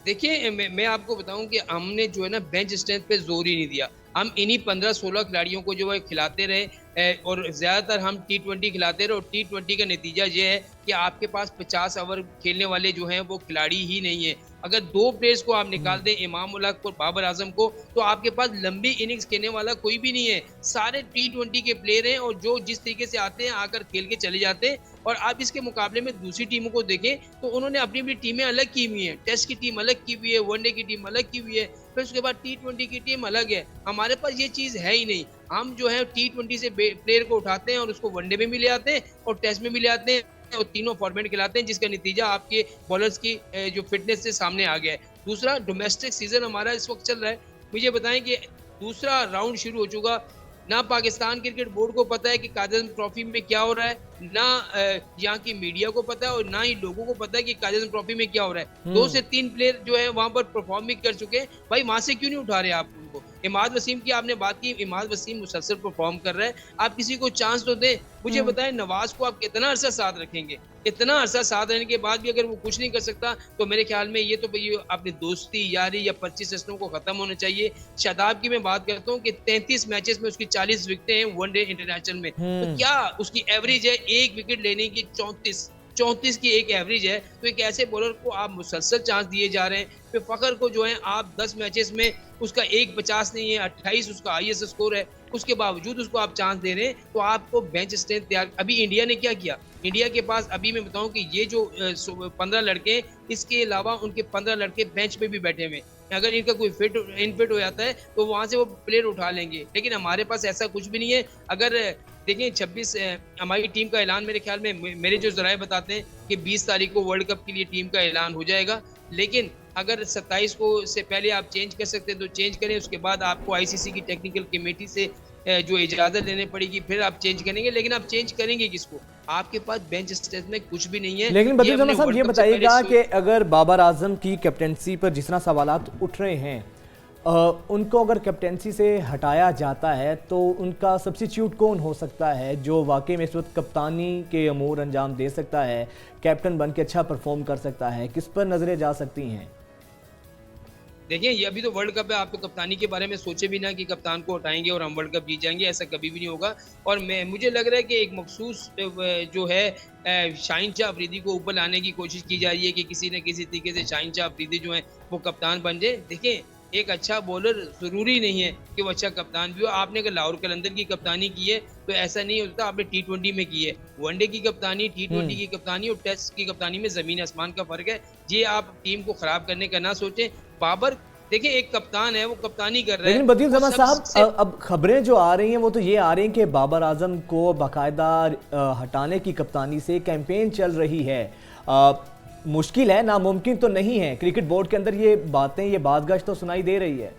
देखिए, मैं आपको बताऊं कि हमने जो है ना बेंच स्ट्रेंथ पे जोर ही नहीं दिया। हम इन्हीं 15-16 खिलाड़ियों को जो है खिलाते रहे और ज़्यादातर हम T20 खिलाते रहे, और T20 का नतीजा ये है कि आपके पास 50 ओवर खेलने वाले जो हैं वो खिलाड़ी ही नहीं है। अगर 2 प्लेयर्स को आप निकाल दें, इमाम उल हक और बाबर आजम को, तो आपके पास लंबी इनिंग्स खेलने वाला कोई भी नहीं है। सारे T20 के प्लेयर हैं और जो जिस तरीके से आते हैं आकर खेल के चले जाते हैं। और आप इसके मुकाबले में दूसरी टीमों को देखें तो उन्होंने अपनी अपनी टीमें अलग की हुई हैं। टेस्ट की टीम अलग की हुई है, वनडे की टीम अलग की हुई है, फिर उसके बाद T20 की टीम अलग है। हमारे पास ये चीज़ है ही नहीं। हम जो है T20 से प्लेयर को उठाते हैं और उसको वनडे में भी ले आते हैं और टेस्ट में भी ले आते हैं और तीनों फॉर्मेट खिलाते हैं, जिसका नतीजा आपके बॉलर्स की जो फिटनेस से सामने आ गया है। दूसरा, डोमेस्टिक सीजन हमारा इस वक्त चल रहा है। मुझे बताएं कि दूसरा राउंड शुरू हो चुका, ना पाकिस्तान क्रिकेट बोर्ड को पता है कि कायद ट्रॉफी में क्या हो रहा है, ना यहाँ की मीडिया को पता है और ना ही लोगों को पता है कि कायद ट्रॉफी में क्या हो रहा है। 2 से 3 प्लेयर जो है वहां पर परफॉर्म भी कर चुके हैं। भाई वहां से क्यों नहीं उठा रहे आप उनको? इमाद वसीम की आपने बात की, इमाद वसीम मुसलसल परफॉर्म कर रहा है, आप किसी को चांस तो दें। मुझे बताएं, नवाज को आप कितना अरसा साथ रखेंगे? इतना अरसा साथ रहने के बाद भी अगर वो कुछ नहीं कर सकता, तो मेरे ख्याल में ये तो भाई अपनी दोस्ती यारी या 25 रनों को खत्म होना चाहिए। शादाब की मैं बात करता हूँ कि 33 मैचेस में उसकी 40 विकेटें हैं वनडे इंटरनेशनल में, तो क्या उसकी एवरेज है एक विकेट लेने की 34 की एक एवरेज है। तो एक ऐसे बॉलर को आप मुसलसल चांस दिए जा रहे हैं। फिर फखर को जो है आप 10 मैचेस में उसका 1.50 नहीं है, 28 उसका हाईएस्ट स्कोर है, उसके बावजूद उसको आप चांस दे रहे हैं। तो आपको बेंच स्ट्रेंथ तैयार, अभी इंडिया ने क्या किया? इंडिया के पास अभी मैं बताऊं कि ये जो 15 लड़के, इसके अलावा उनके 15 लड़के बेंच पे भी बैठे हुए। अगर इनका कोई इनफिट हो जाता है तो वहां से वो प्लेयर उठा लेंगे, लेकिन हमारे पास ऐसा कुछ भी नहीं है। अगर देखें 26 हमारी टीम का ऐलान, मेरे ख्याल में मेरे जो जराए बताते हैं कि 20 तारीख को वर्ल्ड कप के लिए टीम का ऐलान हो जाएगा, लेकिन अगर 27 को से पहले आप चेंज कर सकते हैं तो चेंज करें। उसके बाद आपको आईसीसी की टेक्निकल कमेटी से जो इजाजत लेने पड़ेगी, फिर आप चेंज करेंगे। लेकिन आप चेंज करेंगे किसको? आपके पास बेंच स्ट्रेंथ में कुछ भी नहीं है। लेकिन बदरुल जमा साहब ये बताइएगा कि अगर बाबर आजम की कैप्टनसी पर जिस तरह सवालात उठ रहे हैं, उनको अगर कैप्टनसी से हटाया जाता है तो उनका सब्स्टिट्यूट कौन हो सकता है जो वाकई में इस वक्त कप्तानी के अमूर अंजाम दे सकता है, कैप्टन बन के अच्छा परफॉर्म कर सकता है? किस पर नजरें जा सकती हैं? देखिए, ये अभी तो वर्ल्ड कप है, आप तो कप्तानी के बारे में सोचे भी ना कि कप्तान को हटाएंगे और हम वर्ल्ड कप जीत जाएंगे, ऐसा कभी भी नहीं होगा। और मुझे लग रहा है कि एक मखसूस जो है शाहीन शाह अफरीदी को ऊपर लाने की कोशिश की जा रही है कि किसी न किसी तरीके से शाहीन शाह अफरीदी जो है वो कप्तान बन जाए। देखिए, एक अच्छा बॉलर ज़रूरी नहीं है कि वो अच्छा कप्तान भी हो। आपने अगर लाहौर कलंदर की कप्तानी की है तो ऐसा नहीं होता आपने T20 में की है। वनडे की कप्तानी, T20 की कप्तानी और टेस्ट की कप्तानी में ज़मीन आसमान का फ़र्क है। ये आप टीम को ख़राब करने का ना सोचें। बाबर देखिए एक कप्तान है, वो कप्तानी कर रहा है। लेकिन बदरुल जमा साहब, अब खबरें जो आ रही हैं वो तो ये आ रही हैं कि बाबर आजम को बाकायदा हटाने की कप्तानी से कैंपेन चल रही है। मुश्किल है, नामुमकिन तो नहीं है। क्रिकेट बोर्ड के अंदर ये बातें, ये बातगश तो सुनाई दे रही है।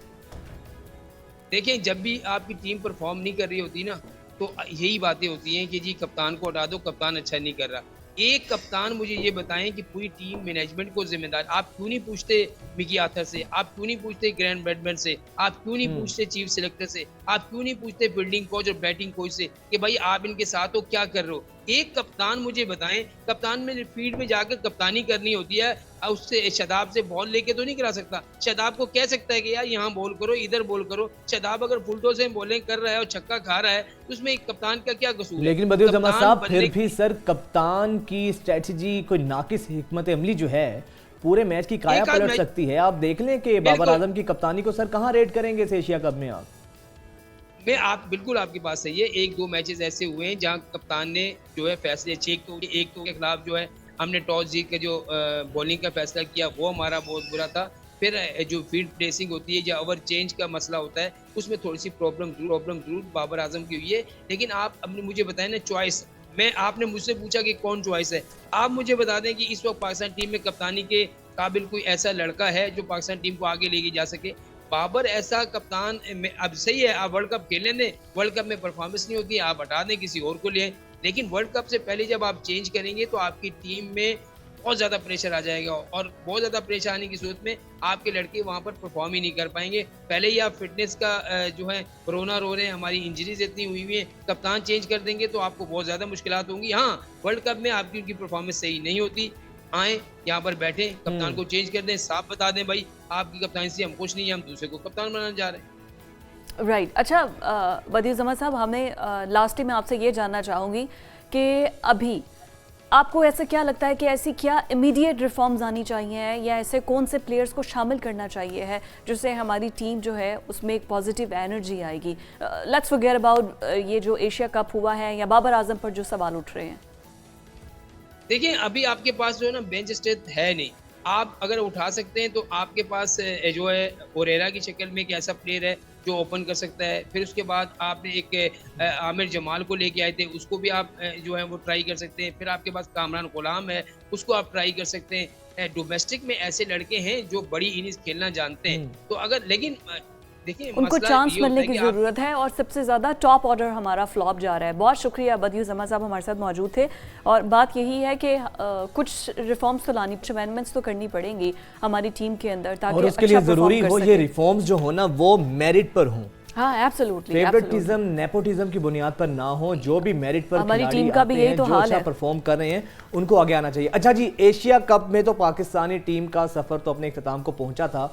देखिए, जब भी आपकी टीम परफॉर्म नहीं कर रही होती ना, तो यही बातें होती हैं कि जी कप्तान को हटा दो, कप्तान अच्छा नहीं कर रहा। एक कप्तान मुझे ये बताएं कि पूरी टीम मैनेजमेंट को जिम्मेदार, आप क्यों नहीं पूछते मिकी आर्थर से, आप क्यों नहीं पूछते ग्रैंड बैट्समैन से, आप क्यों नहीं पूछते चीफ सिलेक्टर से, आप क्यों नहीं पूछते फील्डिंग कोच और बैटिंग कोच से कि भाई आप इनके साथ हो, क्या कर रहे हो? एक कप्तान मुझे बताएं, कप्तान में फील्ड में जाकर कप्तानी करनी होती है, उससे शादाब से बॉल लेके तो नहीं करा सकता। शादाब को कह सकता है कि यार यहाँ बॉल करो, इधर बॉल करो। शादाब अगर फुलटो से बॉलिंग कर रहा है और छक्का खा रहा है तो उसमें एक कप्तान का क्या कसूर है? लेकिन बदिउल जमात साहब कप्तान फिर भी सर कप्तान की स्ट्रेटजी कोई नाकिस हिकमत अमली जो है पूरे मैच की काया एक आध पलट मैच- सकती है। आप देख लें कि बाबर आजम की कप्तानी को सर कहाँ रेट करेंगे इस एशिया कप में आप? मैं आप बिल्कुल आपकी बात सही है। एक दो मैचेस ऐसे हुए हैं जहां कप्तान ने जो है फैसले अच्छे, एक तो के खिलाफ जो है हमने टॉस जीत के जो बॉलिंग का फैसला किया वो हमारा बहुत बुरा था। फिर जो फील्ड प्लेसिंग होती है, जो ओवर चेंज का मसला होता है, उसमें थोड़ी सी प्रॉब्लम जरूर बाबर आजम की हुई है। लेकिन आप अपने मुझे बताएं ना चॉइस, मैं आपने मुझसे पूछा कि कौन चॉइस है, आप मुझे बता दें कि इस वक्त पाकिस्तान टीम में कप्तानी के काबिल कोई ऐसा लड़का है जो पाकिस्तान टीम को आगे लेके जा सके? बाबर ऐसा कप्तान अब सही है, आप वर्ल्ड कप खेलने दें, वर्ल्ड कप में परफॉर्मेंस नहीं होती, आप हटा दें, किसी और को ले, लेकिन वर्ल्ड कप से पहले जब आप चेंज करेंगे तो आपकी टीम में बहुत ज़्यादा प्रेशर आ जाएगा और बहुत ज़्यादा प्रेशर आने की सूरत में आपके लड़के वहाँ पर परफॉर्म ही नहीं कर पाएंगे। पहले ही आप फिटनेस का जो है रोना रो रहे हैं, हमारी इंजरीज इतनी हुई हुई है, कप्तान चेंज कर देंगे तो आपको बहुत ज़्यादा मुश्किलात होंगी। हाँ, वर्ल्ड कप में आपकी उनकी परफॉर्मेंस सही नहीं होती, आए यहाँ पर बैठे, कप्तान को चेंज कर दें, साफ बता दें भाई आपकी कप्तानी से हम खुश नहीं है, हम दूसरे को कप्तान बनाने जा रहे हैं। राइट अच्छा बदिउल जमात साहब, हमें लास्ट में आपसे ये जानना चाहूँगी कि अभी आपको ऐसा क्या लगता है कि ऐसी क्या इमीडिएट रिफॉर्म्स आनी चाहिए या ऐसे कौन से प्लेयर्स को शामिल करना चाहिए है जिससे हमारी टीम जो है उसमें एक पॉजिटिव एनर्जी आएगी? लेट्स फॉरगेट अबाउट ये जो एशिया कप हुआ है या बाबर आजम पर जो सवाल उठ रहे हैं। देखिए अभी आपके पास जो है ना बेंच स्ट्रेंथ है नहीं, आप अगर उठा सकते हैं तो आपके पास जो है ओरेरा की शक्ल में एक ऐसा प्लेयर है जो ओपन कर सकता है। फिर उसके बाद आपने एक आमिर जमाल को लेके आए थे, उसको भी आप जो है वो ट्राई कर सकते हैं। फिर आपके पास कामरान गुलाम है, उसको आप ट्राई कर सकते हैं। डोमेस्टिक में ऐसे लड़के हैं जो बड़ी इनिंग्स खेलना जानते हैं, तो अगर लेकिन देखिए उनको चांस मिलने की जरूरत है और सबसे ज्यादा टॉप ऑर्डर हमारा फ्लॉप जा रहा है। बहुत शुक्रिया बदिउल जमात साहब हमारे साथ मौजूद थे और बात यही है कि कुछ रिफॉर्म्स तो लानी, अमेंडमेंट्स तो करनी पड़ेंगी हमारी टीम के अंदर ताकि और उसके लिए जरूरी हो ये रिफॉर्म्स जो हो ना वो मेरिट पर हों। हाँ एब्सोल्युटली, फेवरेटिज्म नेपोटिज्म की बुनियाद पर ना हो, जो भी मेरिट पर हमारी टीम का भी यही तो हाल है, परफॉर्म कर रहे हैं उनको आगे आना चाहिए। अच्छा जी, एशिया कप में तो पाकिस्तानी टीम का सफर तो अपने इख्तिताम को पहुंचा था।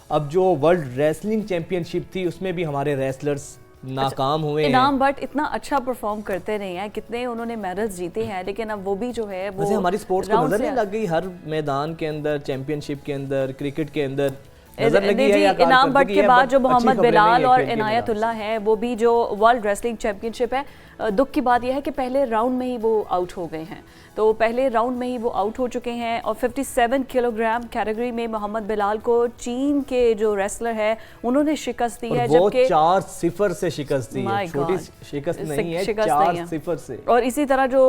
अब जो वर्ल्ड रेसलिंग चैंपियनशिप थी उसमें भी हमारे रेसलर्स नाकाम हुए हैं। इनाम बट इतना अच्छा परफॉर्म करते नहीं हैं, कितने उन्होंने मेडल्स जीते हैं, लेकिन अब वो भी जो है वो हमारी स्पोर्ट्स को नजर नहीं लग गई हर मैदान के अंदर, चैंपियनशिप के अंदर, क्रिकेट के अंदर नजर लगी है? इनाम बट के बाद जो मोहम्मद बिलाल और इनायतुल्लाह है वो भी जो वर्ल्ड रेसलिंग चैंपियनशिप है, दुख की बात यह है कि पहले राउंड में ही वो आउट हो गए हैं, तो पहले राउंड में ही वो आउट हो चुके हैं। और 57 किलोग्राम कैटेगरी में मोहम्मद बिलाल को चीन के जो रेसलर है उन्होंने शिकस्त दी है, जबकि 4-0 से शिकस्त दी है, छोटी शिकस्त नहीं है, 4-0 से। और इसी तरह जो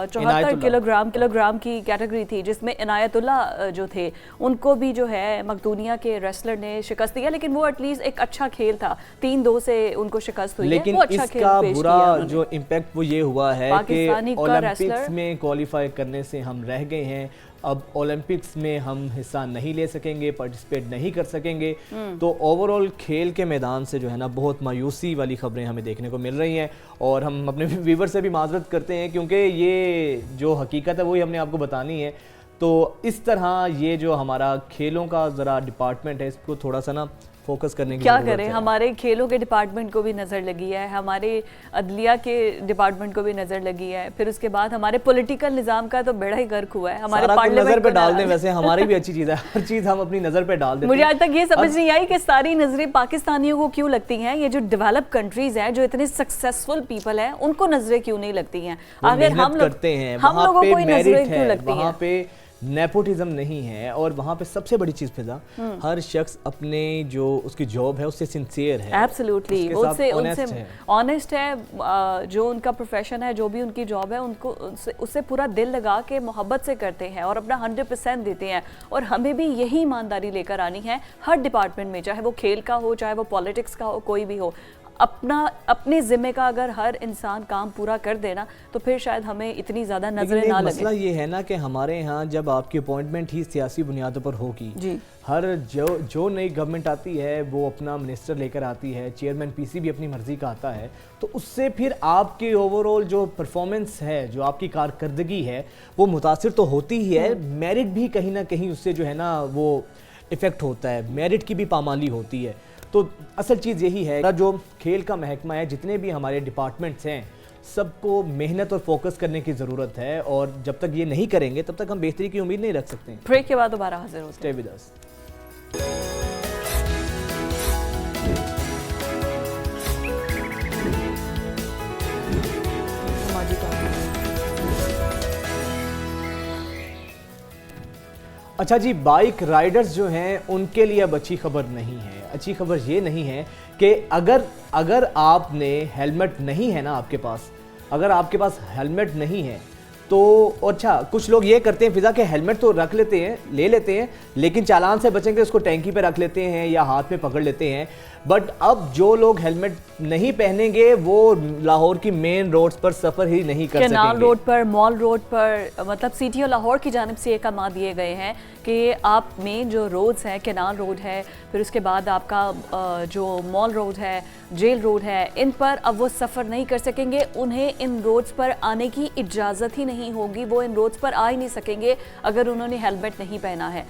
74 किलोग्राम की कैटेगरी थी जिसमें इनायतुल्लाह जो थे उनको भी जो है मकदूनिया के रेसलर ने शिकस्त दिया, लेकिन वो एटलीस्ट एक अच्छा खेल था, 3-2 से उनको शिकस्त हुई लेकिन है, वो अच्छा खेल पेश बुरा किया जो इम्पैक्ट वो ये हुआ है कि ओलंपिक्स में क्वालिफाई करने से हम रह गए हैं। अब ओलंपिक्स में हम हिस्सा नहीं ले सकेंगे, पार्टिसिपेट नहीं कर सकेंगे, तो ओवरऑल खेल के मैदान से जो है ना बहुत मायूसी वाली खबरें हमें देखने को मिल रही हैं। और हम अपने व्यूवर से भी माजरत करते हैं क्योंकि ये जो हकीकत है वही हमने आपको बतानी है। तो इस तरह ये जो हमारा खेलों का ज़रा डिपार्टमेंट है इसको थोड़ा सा ना फोकस करने की क्या करें, हमारे खेलों के डिपार्टमेंट को भी नज़र लगी है, हमारे अदलिया के डिपार्टमेंट को भी नज़र लगी है, फिर उसके बाद हमारे पॉलिटिकल निज़ाम का तो बेड़ा ही गर्क हुआ है। हमारे नज़र पे डाल दें, वैसे हमारी भी अच्छी चीज़ है, हर चीज़ हम अपनी नज़र पे डाल देते हैं। मुझे आज तक ये समझ नहीं आई कि सारी नज़रें पाकिस्तानियों को क्यों लगती हैं, ये जो डेवलप कंट्रीज हैं, जो इतने सक्सेसफुल पीपल हैं, उनको नज़रें क्यों नहीं लगती हैं? अगर हम करते हैं, हम लोगों को नज़रें क्यों लगती हैं? वहाँ पे नेपोटिज्म नहीं है और वहाँ पे सबसे बड़ी चीज़ फिजा, हर शख्स अपने जो उसकी जॉब है उससे सिंसियर है, एब्सोल्युटली, उनसे ऑनेस्ट है, जो उनका प्रोफेशन है, जो भी उनकी जॉब है, उनको उससे पूरा दिल लगा के मोहब्बत से करते हैं और अपना 100% देते हैं। और हमें भी यही ईमानदारी लेकर आनी है हर डिपार्टमेंट में, चाहे वो खेल का हो, चाहे वो पॉलिटिक्स का हो, कोई भी हो। अपने जिम्मे का अगर हर इंसान काम पूरा कर देना तो फिर शायद हमें इतनी ज़्यादा नजरें ना लगे। मसला ये है ना कि हमारे यहाँ जब आपकी अपॉइंटमेंट ही सियासी बुनियादों पर होगी, जी, हर जो नई गवर्नमेंट आती है वो अपना मिनिस्टर लेकर आती है, चेयरमैन पीसी भी अपनी मर्जी का आता है, तो उससे फिर आपकी ओवरऑल जो परफॉर्मेंस है, जो आपकी कारकर्दगी है वो मुतासिर तो होती ही है, मेरिट भी कहीं ना कहीं उससे जो है ना वो इफ़ेक्ट होता है, मेरिट की भी पामाली होती है। तो असल चीज़ यही है, जो खेल का महकमा है, जितने भी हमारे डिपार्टमेंट्स हैं, सबको मेहनत और फोकस करने की ज़रूरत है, और जब तक ये नहीं करेंगे तब तक हम बेहतरी की उम्मीद नहीं रख सकते। ब्रेक के बाद दोबारा हाजिर होते हैं। Stay with us. अच्छा जी, बाइक राइडर्स जो हैं उनके लिए अब अच्छी खबर नहीं है। अच्छी खबर ये नहीं है कि अगर आपने हेलमेट नहीं है ना आपके पास, अगर आपके पास हेलमेट नहीं है तो अच्छा, कुछ लोग ये करते हैं फिजा के हेलमेट तो रख लेते हैं, ले लेते हैं, लेकिन चालान से बचेंगे उसको टैंकी पे रख लेते हैं या हाथ में पकड़ लेते हैं। बट अब जो लोग हेलमेट नहीं पहनेंगे वो लाहौर की मेन रोड्स पर सफर ही नहीं कर सकेंगे। कैनाल रोड पर, मॉल रोड पर, मतलब सीटीओ लाहौर की जानिब से ये कमा दिए गए हैं कि आप मेन जो रोड्स हैं, कैनाल रोड है, फिर उसके बाद आपका जो मॉल रोड है, जेल रोड है, इन पर अब वो सफ़र नहीं कर सकेंगे। उन्हें इन रोड्स पर आने की इजाज़त ही नहीं होगी, वो इन रोड्स पर आ ही नहीं सकेंगे अगर उन्होंने हेलमेट नहीं पहना है।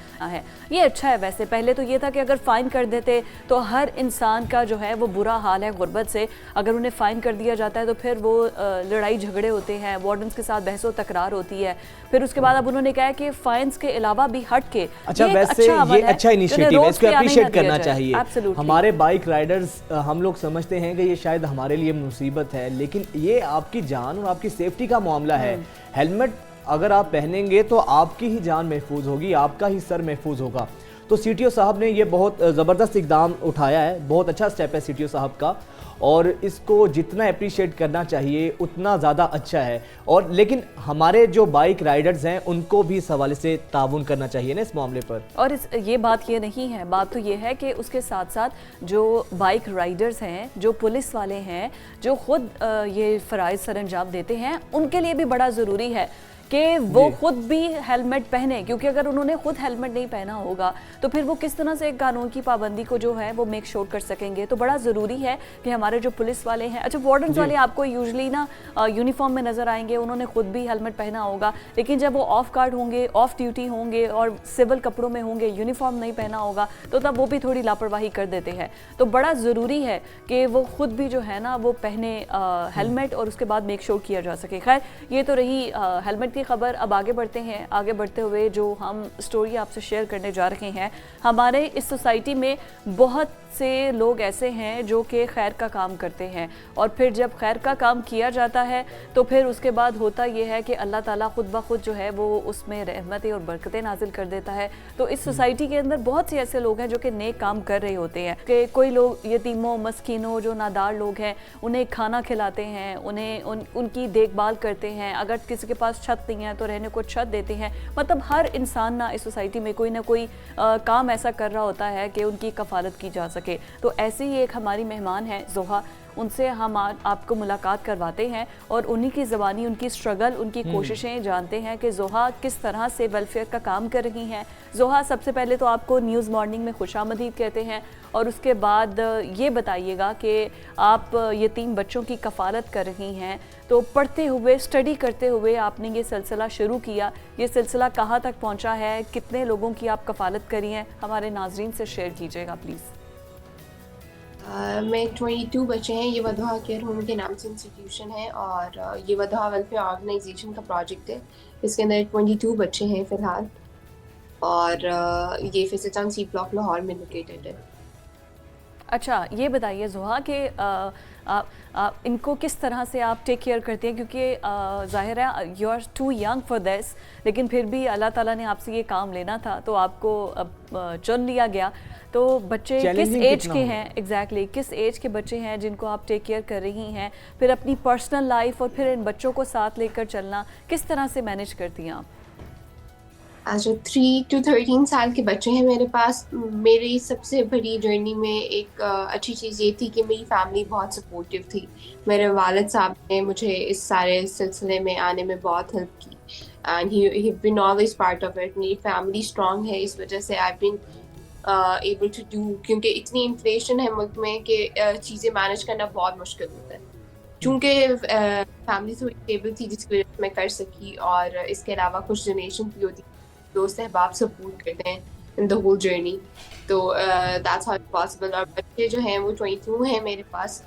ये अच्छा है। वैसे पहले तो ये था कि अगर फ़ाइन कर देते तो हर इंसान का जो है वो बुरा हाल है गुर्बत से, अगर उन्हें फ़ाइन कर दिया जाता है तो फिर वो लड़ाई झगड़े होते हैं, वार्डन्स के साथ बहसो तकरार होती है। फिर उसके बाद अब उन्होंने कहा है कि फ़ाइन्स के अलावा भी हट के, अच्छा, वैसे ये अच्छा इनिशिएटिव है, इसको अप्रिशिएट करना चाहिए। हमारे बाइक राइडर्स, हम लोग समझते हैं कि ये शायद हमारे लिए मुसीबत है, लेकिन ये आपकी जान और आपकी सेफ्टी का मामला है। हेलमेट अगर आप पहनेंगे तो आपकी ही जान महफूज होगी, आपका ही सर महफूज होगा। तो सीटीओ साहब ने ये बहुत ज़बरदस्त इकदाम उठाया है, बहुत अच्छा स्टेप है सीटीओ साहब का, और इसको जितना अप्रिशिएट करना चाहिए उतना ज़्यादा अच्छा है। और लेकिन हमारे जो बाइक राइडर्स हैं उनको भी इस हवाले से ताउन करना चाहिए ना इस मामले पर। और ये बात ये नहीं है, बात तो ये है कि उसके साथ साथ जो बाइक राइडर्स हैं, जो पुलिस वाले हैं, जो खुद ये फ़राइज़ सरअंजाम देते हैं, उनके लिए भी बड़ा ज़रूरी है कि वो खुद भी हेलमेट पहने, क्योंकि अगर उन्होंने खुद हेलमेट नहीं पहना होगा तो फिर वो किस तरह से कानून की पाबंदी को जो है वो मेक श्योर कर सकेंगे। तो बड़ा ज़रूरी है कि हमारे जो पुलिस वाले हैं, अच्छा वार्डन्स वाले आपको यूजुअली ना यूनिफॉर्म में नज़र आएंगे, उन्होंने खुद भी हेलमेट पहना होगा, लेकिन जब वो ऑफ गार्ड होंगे, ऑफ ड्यूटी होंगे और सिविल कपड़ों में होंगे, यूनिफॉर्म नहीं पहना होगा, तो तब वो भी थोड़ी लापरवाही कर देते हैं। तो बड़ा ज़रूरी है कि वो खुद भी जो है ना वो पहने हेलमेट, और उसके बाद मेक श्योर किया जा सके। खैर, ये तो रही हेलमेट की खबर। अब आगे बढ़ते हैं। आगे बढ़ते हुए जो हम स्टोरी आपसे शेयर करने जा रहे हैं, हमारे इस सोसाइटी में बहुत से लोग ऐसे हैं जो कि खैर का काम करते हैं, और फिर जब खैर का काम किया जाता है तो फिर उसके बाद होता यह है कि अल्लाह ताला खुद ब खुद जो है वो उसमें रहमतें और बरकतें नाजिल कर देता है। तो इस सोसाइटी के अंदर बहुत से ऐसे लोग हैं जो कि नेक काम कर रहे होते हैं, कि कोई लोग यतीमों, मस्कीनों, जो नादार लोग हैं, उन्हें खाना खिलाते हैं, उनकी देखभाल करते हैं, अगर किसी के पास छत नहीं है तो रहने को छत देते हैं। मतलब हर इंसान ना इस सोसाइटी में कोई ना कोई काम ऐसा कर रहा होता है कि उनकी कफालत की जा सके। तो ऐसे ही एक हमारी मेहमान है जोहा, उनसे हम आज आपको मुलाकात करवाते हैं और उन्हीं की ज़बानी उनकी स्ट्रगल, उनकी कोशिशें जानते हैं कि जोहा किस तरह से वेलफेयर का काम कर रही हैं। जोहा, सबसे पहले तो आपको न्यूज़ मॉर्निंग में खुशामदीद कहते हैं, और उसके बाद ये बताइएगा कि आप यतीम बच्चों की कफ़ालत कर रही हैं, तो पढ़ते हुए, स्टडी करते हुए आपने ये सिलसिला शुरू किया, ये सिलसिला कहाँ तक पहुँचा है, कितने लोगों की आप कफ़ालत करी हैं, हमारे नाजरीन से शेयर कीजिएगा प्लीज़। मैं 22 बच्चे हैं, ये वधवा केयर होम के नाम से इंस्टीट्यूशन है, और ये वधवा वेलफेयर ऑर्गेनाइजेशन का प्रोजेक्ट है। इसके अंदर 22 बच्चे हैं फ़िलहाल, और ये फिजिटान सी ब्लॉक लाहौर में लोकेटेड है। अच्छा, ये बताइए जोहा कि इनको किस तरह से आप टेक केयर करते हैं, क्योंकि ज़ाहिर है you are too young for this, लेकिन फिर भी अल्लाह ताला ने आपसे ये काम लेना था तो आपको चुन लिया गया। तो बच्चे किस एज के हैं एग्जैक्टली, किस एज के बच्चे हैं जिनको आप टेक केयर कर रही हैं, फिर अपनी पर्सनल लाइफ और फिर इन बच्चों को साथ लेकर चलना किस तरह से मैनेज करती हैं आप? जो 3 to 13 साल के बच्चे हैं मेरे पास, मेरी सबसे बड़ी जर्नी में एक अच्छी चीज़ ये थी कि मेरी फैमिली बहुत सपोर्टिव थी। मेरे वालिद साहब ने मुझे इस सारे सिलसिले में आने में बहुत हेल्प की and he been always part of it. मेरी फैमिली स्ट्रॉन्ग है, इस वजह से I been able to do, क्योंकि इतनी इन्फ्लेशन है मुल्क में कि चीज़ें मैनेज करना बहुत मुश्किल होता है। चूँकि फैमिली थोड़ी स्टेबल थी जिसकी वजह से मैं कर सकी, और इसके अलावा कुछ डोनेशन भी होती, दोस्त अहबाब सपोर्ट करते हैं इन द होल जर्नी, तो दैट्स हाउ इट्स पॉसिबल। और बच्चे जो हैं वो 22 हैं मेरे पास,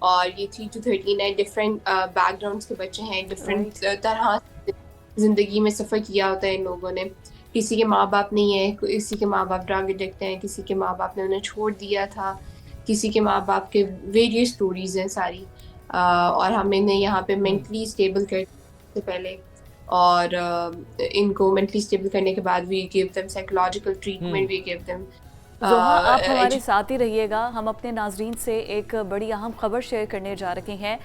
और ये 3 to 13 है। डिफरेंट बैकग्राउंड्स के बच्चे हैं, डिफरेंट तरह से ज़िंदगी में सफ़र किया होता है इन लोगों ने। किसी के माँ बाप नहीं है, किसी के माँ बाप ड्रग एडिक्ट हैं, किसी के माँ बाप ने उन्हें छोड़ दिया था, किसी के माँ बाप के वेरियस स्टोरीज हैं सारी। और हम इन्हें यहाँ पे मेंटली स्टेबल करने से पहले, और इनको मेंटली स्टेबल करने के बाद we give them psychological treatment, we give them. Zoha, आप हमारे साथ ही रहिएगा, हम अपने नाजरीन से एक बड़ी अहम खबर शेयर करने जा रहे हैं।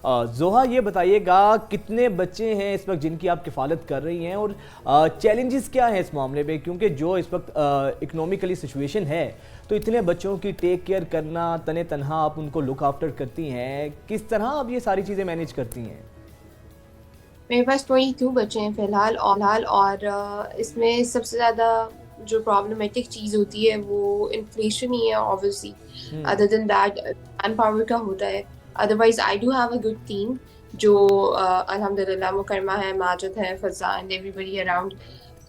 जोहा, ये बताइएगा कितने बच्चे हैं इस वक्त जिनकी आप किफ़ालत कर रही हैं, और चैलेंजेस क्या हैं इस मामले में, क्योंकि जो इस वक्त इकोनॉमिकली सिचुएशन है, तो इतने बच्चों की टेक केयर करना, तने तनहा आप उनको लुक आफ्टर करती हैं, किस तरह आप ये सारी चीज़ें मैनेज करती हैं? मेरे पास 22 बच्चे हैं फ़िलहाल, और इसमें सबसे ज़्यादा जो प्रॉब्लमेटिक चीज़ होती है वो इन्फ्लेशन ही है obviously. Other than that man power का होता है। Otherwise I do have a good team जो अल्हम्दुलिल्लाह मुकरमा है, माजिद है, Faza and everybody around,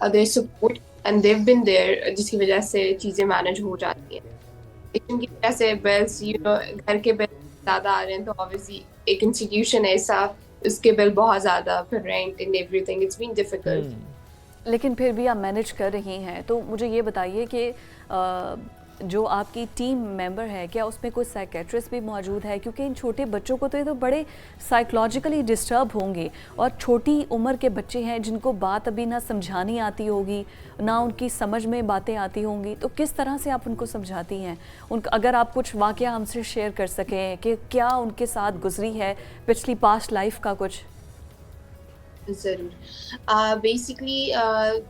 their support and they have been there, जिसकी वजह से चीज़ें मैनेज हो जाती हैं। लेकिन की वजह से बिल्स, घर के बिल ज़्यादा आ रहे हैं, तो ऑब्वियसली एक इंस्टीट्यूशन ऐसा, उसके बिल बहुत ज़्यादा, फिर rent and everything, it's been difficult. लेकिन फिर भी आप मैनेज कर रही हैं, तो मुझे ये बताइए कि जो आपकी टीम मेंबर है, क्या उसमें कोई साइकेट्रिस्ट भी मौजूद है? क्योंकि इन छोटे बच्चों को तो ये तो बड़े साइकोलॉजिकली डिस्टर्ब होंगे, और छोटी उम्र के बच्चे हैं जिनको बात अभी ना समझानी आती होगी, ना उनकी समझ में बातें आती होंगी, तो किस तरह से आप उनको समझाती हैं? अगर आप कुछ वाक़या हमसे शेयर कर सकें कि क्या उनके साथ गुजरी है पिछली पास्ट लाइफ का कुछ। ज़रूर। बेसिकली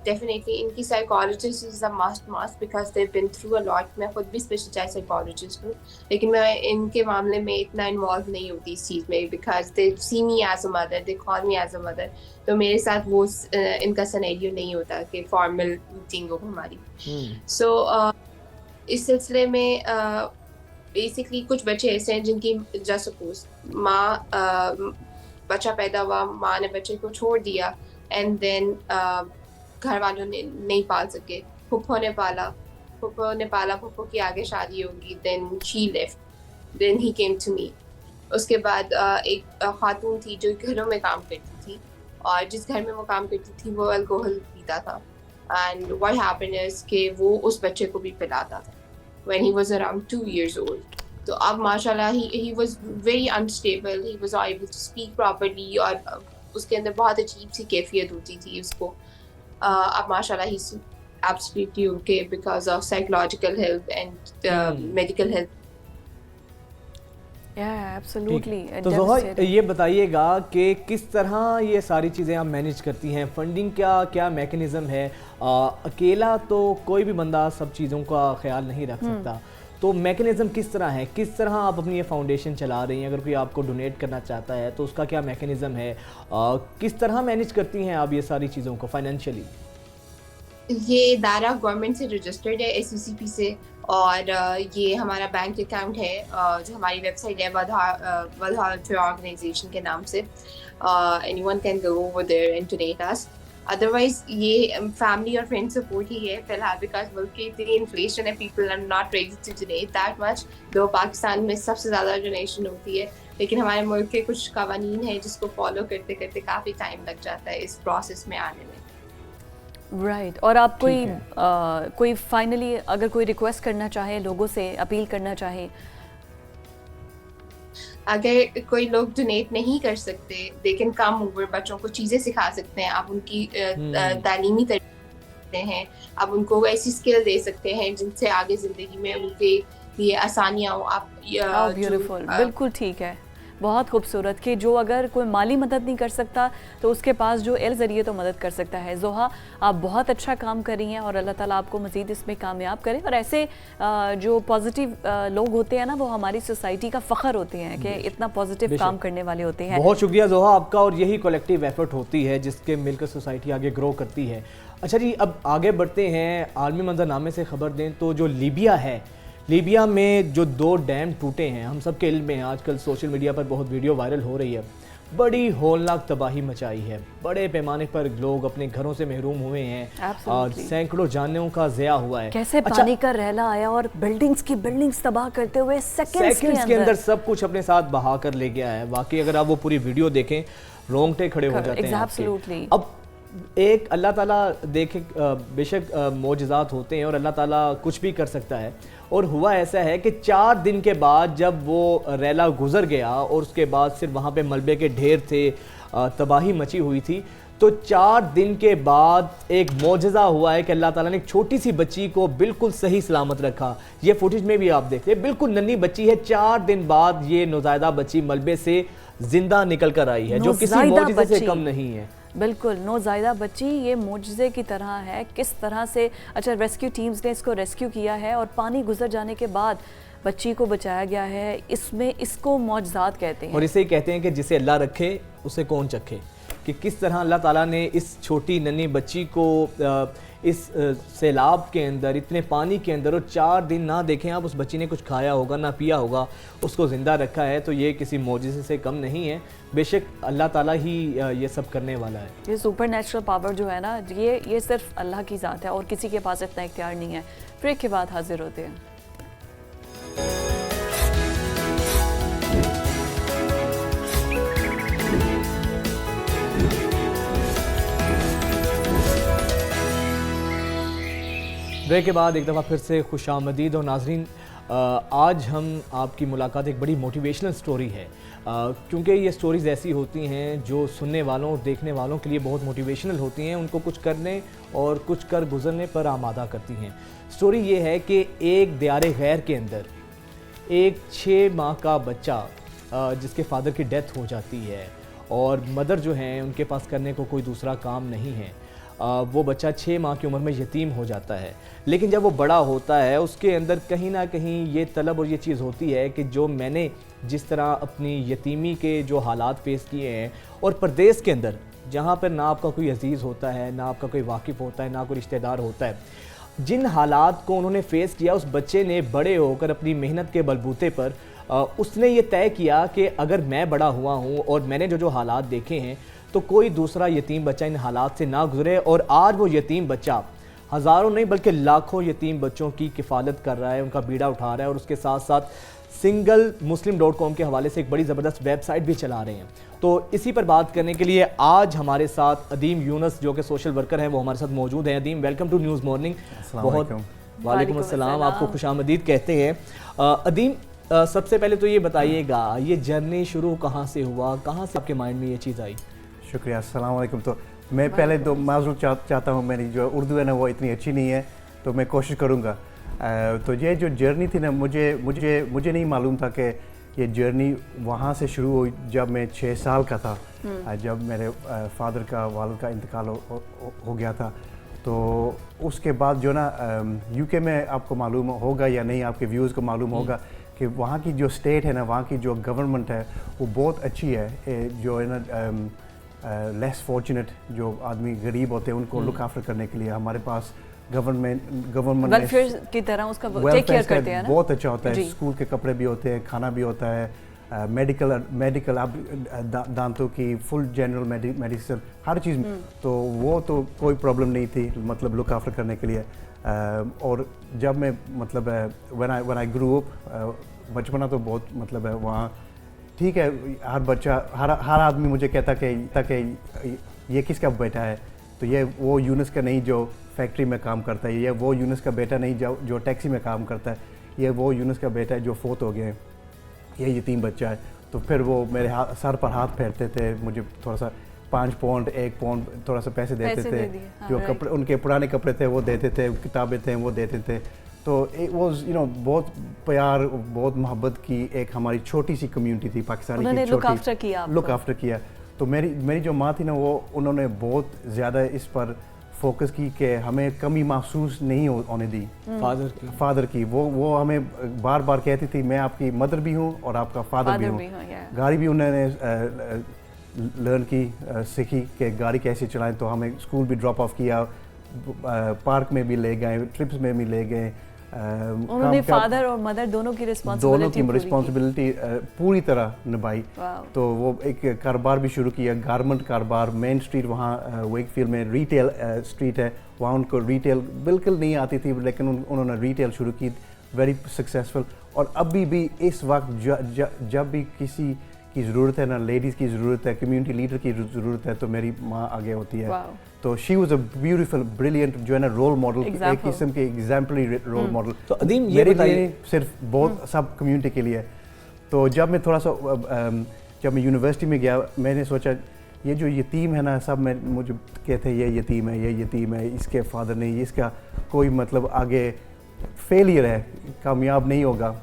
डेफिनेटली इनकी psychologist is a must because they been through a lot. मैं खुद भी स्पेशलाइज साइकोलॉजिस्ट हूँ, लेकिन मैं इनके मामले में इतना इन्वॉल्व नहीं होती इस चीज़ में, because they see me as a mother, they call me as a mother. तो मेरे साथ वो इनका सिनेरियो नहीं होता कि फॉर्मल मीटिंग हो हमारी। सो इस सिलसिले में बेसिकली कुछ बच्चे ऐसे हैं जिनकी जस्ट सपोज बच्चा पैदा हुआ, माँ ने बच्चे को छोड़ दिया, एंड देन घर वालों ने नहीं पाल सके, फुफ्फो ने पाला, फुफ्फो की आगे शादी होगी, then she left, then he came to me. उसके बाद एक खातून थी जो घरों में काम करती थी, और जिस घर में वो काम करती थी वो अल्कोहल पीता था, एंड व्हाट हैपेंड इज कि वो उस बच्चे को भी पिलाता था when he was around 2 years old। तो अब माशाल्लाह he was very unstable, he was able to speak properly, और उसके अंदर बहुत अजीब सी कैफियत होती थी उसको। अब माशाल्लाह he is absolutely okay because of psychological help and medical help. Absolutely. तो जोहा, ये बताइएगा कि किस तरह ये सारी चीज़ें आप मैनेज करती हैं, फंडिंग का क्या मैकेनिज़्म है? अकेला तो कोई भी बंदा सब चीज़ों का ख्याल नहीं रख सकता, तो मैकेनिज़्म किस तरह है, किस तरह आप अपनी ये फाउंडेशन चला रही हैं? अगर कोई आपको डोनेट करना चाहता है तो उसका क्या मैकेनिज़्म है, किस तरह मैनेज करती हैं आप ये सारी चीज़ों को फाइनेंशियली? ये इदारा गवर्नमेंट से रजिस्टर्ड है, SCCP से, और ये हमारा बैंक अकाउंट है जो हमारी वेबसाइट है वधा वेलफेयर ऑर्गेनाइजेशन के नाम से। Anyone can go over there and donate us. Otherwise ये फैमिली और फ्रेंड सपोर्ट ही है फिलहाल, बिकॉज मुल्क की इतनी इन्फ्लेशन है, people are not ready to donate that much. Though Pakistan में सबसे ज़्यादा डोनेशन होती है, लेकिन हमारे मुल्क के कुछ कवानीन है जिसको फॉलो करते करते काफ़ी टाइम लग जाता है इस प्रोसेस में आने में। राइट। और आप कोई फाइनली अगर कोई रिक्वेस्ट करना चाहे, लोगों से अपील करना चाहे? अगर कोई लोग डोनेट नहीं कर सकते, लेकिन कम उम्र बच्चों को चीज़ें सिखा सकते हैं, आप उनकी तालीमी तरीके हैं, आप उनको ऐसी स्किल दे सकते हैं जिनसे आगे ज़िंदगी में उनके लिए आसानियाँ हो। आप ब्यूटीफुल, बिल्कुल ठीक है, बहुत खूबसूरत कि जो अगर कोई माली मदद नहीं कर सकता तो उसके पास जो एल ज़रिए तो मदद कर सकता है। जोहा, आप बहुत अच्छा काम कर रही हैं और अल्लाह ताला आपको मज़ीद इसमें कामयाब करे। और ऐसे जो पॉजिटिव लोग होते हैं ना, वो हमारी सोसाइटी का फ़ख्र होते हैं कि इतना पॉजिटिव काम करने वाले होते हैं। बहुत शुक्रिया जोहा आपका। और यही कलेक्टिव एफर्ट होती है जिसके मिलकर सोसाइटी आगे ग्रो करती है। अच्छा जी, अब आगे बढ़ते हैं। आलमी मंजरनामे से खबर दें तो जो लीबिया है, लीबिया में जो 2 डैम टूटे हैं, हम सब के इल्म में आजकल सोशल मीडिया पर बहुत वीडियो वायरल हो रही है। बड़ी होलनाक तबाही मचाई है, बड़े पैमाने पर लोग अपने घरों से महरूम हुए हैं और सैकड़ों जानों का ज़या हुआ है। कैसे पानी का रहला आया और बिल्डिंग्स तबाह करते हुए सेकंड्स के अंदर सब कुछ अपने साथ बहा कर ले गया है। वाकई अगर आप वो पूरी वीडियो देखें, रोंगटे खड़े हो जाते हैं आपके। अब एक अल्लाह ताला देखे, बेशक मोजज़ात होते हैं और अल्लाह ताला कुछ भी कर सकता है। और हुआ ऐसा है कि 4 दिन के बाद जब वो रैला गुजर गया और उसके बाद सिर्फ वहाँ पे मलबे के ढेर थे, तबाही मची हुई थी, तो 4 दिन के बाद एक मोजज़ा हुआ है कि अल्लाह ताला ने एक छोटी सी बच्ची को बिल्कुल सही सलामत रखा। ये फुटेज में भी आप देखते हैं, बिल्कुल नन्ही बच्ची है। 4 दिन बाद ये नौज़ायदा बच्ची मलबे से जिंदा निकल कर आई है, जो किसी मोजज़े से कम नहीं है। बिल्कुल, नौज़ायदा बच्ची ये मोजज़े की तरह है। किस तरह से अच्छा रेस्क्यू टीम्स ने इसको रेस्क्यू किया है और पानी गुजर जाने के बाद बच्ची को बचाया गया है। इसमें इसको मौजज़ात कहते हैं। और इसे कहते हैं कि जिसे अल्लाह रखे उसे कौन चखे, कि किस तरह अल्लाह ताला ने इस छोटी नन्ही बच्ची को इस सैलाब के अंदर, इतने पानी के अंदर, और 4 दिन ना देखें आप, उस बच्ची ने कुछ खाया होगा ना पिया होगा, उसको ज़िंदा रखा है। तो ये किसी मौजज़े से कम नहीं है। बेशक अल्लाह ताला ही ये सब करने वाला है। ये सुपर नेचुरल पावर जो है ना, ये सिर्फ अल्लाह की ज़ात है और किसी के पास इतना इख्तियार नहीं है। ब्रेक के बाद हाजिर होते हैं। ब्रेक के बाद एक दफ़ा फिर से खुशामदीद। और नाजरीन, आज हम आपकी मुलाकात एक बड़ी मोटिवेशनल स्टोरी है, क्योंकि ये स्टोरीज़ ऐसी होती हैं जो सुनने वालों और देखने वालों के लिए बहुत मोटिवेशनल होती हैं, उनको कुछ करने और कुछ कर गुजरने पर आमादा करती हैं। स्टोरी ये है कि एक दियारे गैर के अंदर एक 6 माह का बच्चा, जिसके फादर की डेथ हो जाती है और मदर जो हैं उनके पास करने को कोई दूसरा काम नहीं है, वो बच्चा 6 माह की उम्र में यतीम हो जाता है। लेकिन जब वो बड़ा होता है, उसके अंदर कहीं ना कहीं ये तलब और ये चीज़ होती है कि जो मैंने जिस तरह अपनी यतीमी के जो हालात फेस किए हैं, और परदेश के अंदर जहाँ पर ना आपका कोई अजीज़ होता है, ना आपका कोई वाकिफ़ होता है, ना कोई रिश्तेदार होता है, जिन हालात को उन्होंने फ़ेस किया, उस बच्चे ने बड़े होकर अपनी मेहनत के बलबूते पर उसने ये तय किया कि अगर मैं बड़ा हुआ हूँ और मैंने जो हालात देखे हैं, तो कोई दूसरा यतीम बच्चा इन हालात से ना गुजरे। और आज वो यतीम बच्चा हज़ारों नहीं बल्कि लाखों यतीम बच्चों की किफ़ालत कर रहा है, उनका बीड़ा उठा रहा है, और उसके साथ साथ singlemuslim.com के हवाले से एक बड़ी ज़बरदस्त वेबसाइट भी चला रहे हैं। तो इसी पर बात करने के लिए आज हमारे साथ अदीम यूनुस, जो कि सोशल वर्कर हैं, वो हमारे साथ मौजूद हैं। अदीम, वेलकम टू न्यूज़ मॉर्निंग। वालेकुम अस्सलाम, आपको खुशामदीद कहते हैं। अदीम, सबसे पहले तो ये बताइएगा, ये जर्नी शुरू कहाँ से हुआ, कहाँ से आपके माइंड में ये चीज़ आई? शुक्रिया, अस्सलाम वालेकुम। तो मैं पहले तो माज़ूर चाहता हूँ, मेरी जो उर्दू है ना वो इतनी अच्छी नहीं है, तो मैं कोशिश करूँगा। तो ये जो जर्नी थी ना, मुझे नहीं मालूम था कि ये जर्नी वहाँ से शुरू हुई जब मैं 6 साल का था, जब मेरे फादर का, वालिद का इंतकाल हो गया था। तो उसके बाद जो ना यूके में, आपको मालूम होगा या नहीं, आपके व्यूज़ को मालूम होगा कि वहाँ की जो स्टेट है ना, वहाँ की जो गवर्नमेंट है वो बहुत अच्छी है। जो है ना लेस फॉर्चुनेट जो आदमी गरीब होते हैं, उनको लुक आफ्टर करने के लिए हमारे पास गवर्नमेंट वेलफेयर की तरह उसका टेक केयर करते हैं ना, बहुत अच्छा होता है। स्कूल के कपड़े भी होते हैं, खाना भी होता है, मेडिकल आप दांतों की फुल जनरल मेडिसिन, हर चीज़। तो वो तो कोई प्रॉब्लम नहीं थी, मतलब लुक आफ्टर करने के लिए। और जब मैं मतलब व्हेन आई ग्रू अप, बचपना तो बहुत मतलब है वहाँ, ठीक है, हर बच्चा, हर आदमी मुझे कहता कि ये किसका बेटा है, तो ये वो यूनुस का नहीं जो फैक्ट्री में काम करता है, ये वो यूनुस का बेटा नहीं जो टैक्सी में काम करता है, ये वो यूनुस का बेटा है जो फोत हो गया है, ये यतीम बच्चा है। तो फिर वो मेरे सर पर हाथ फेरते थे, मुझे थोड़ा सा 5 पाउंड 1 पाउंड थोड़ा सा पैसे देते थे, जो कपड़े उनके पुराने कपड़े थे वो देते थे, किताबें थे वो देते थे। तो इट वाज बहुत प्यार, बहुत मोहब्बत की एक हमारी छोटी सी कम्युनिटी थी पाकिस्तानी की, उन्होंने छोटी look after किया आपको। लुक आफ्टर किया। तो मेरी जो माँ थी ना, वो उन्होंने बहुत ज़्यादा इस पर फोकस की कि हमें कमी महसूस नहीं होने दी। फादर की वो हमें बार बार कहती थी, मैं आपकी मदर भी हूँ और आपका फादर भी हूँ। गाड़ी भी उन्होंने लर्न की, सीखी कि गाड़ी कैसे चलाएं। तो हमें स्कूल भी ड्रॉप ऑफ किया, पार्क में भी ले गए, ट्रिप्स में भी ले गए। उन्होंने फादर और मदर दोनों की रिस्पॉन्सिबिलिटी पूरी तरह निभाई। तो वो एक कारोबार भी शुरू किया, गारमेंट कारोबार। मेन स्ट्रीट वहाँ वेकफील्ड में रिटेल स्ट्रीट है, वहाँ उनको रिटेल बिल्कुल नहीं आती थी, लेकिन उन्होंने रिटेल शुरू की, वेरी सक्सेसफुल। और अभी भी इस वक्त जब भी किसी की ज़रूरत है ना, लेडीज़ की ज़रूरत है, कम्युनिटी लीडर की ज़रूरत है, तो मेरी माँ आगे होती है। तो she was a beautiful brilliant जो है ना रोल मॉडल, एक किस्म के एग्जाम्पलरी रोल मॉडल। तो अदीम ये बताइए, सिर्फ बहुत सब कम्युनिटी के लिए। तो जब मैं थोड़ा सा जब मैं यूनिवर्सिटी में गया, मैंने सोचा ये जो यतीम है ना, सब मुझे कहते हैं ये यतीम है, ये यतीम है, इसके फादर नहीं, इसका कोई मतलब आगे फेलियर है, कामयाब नहीं होगा।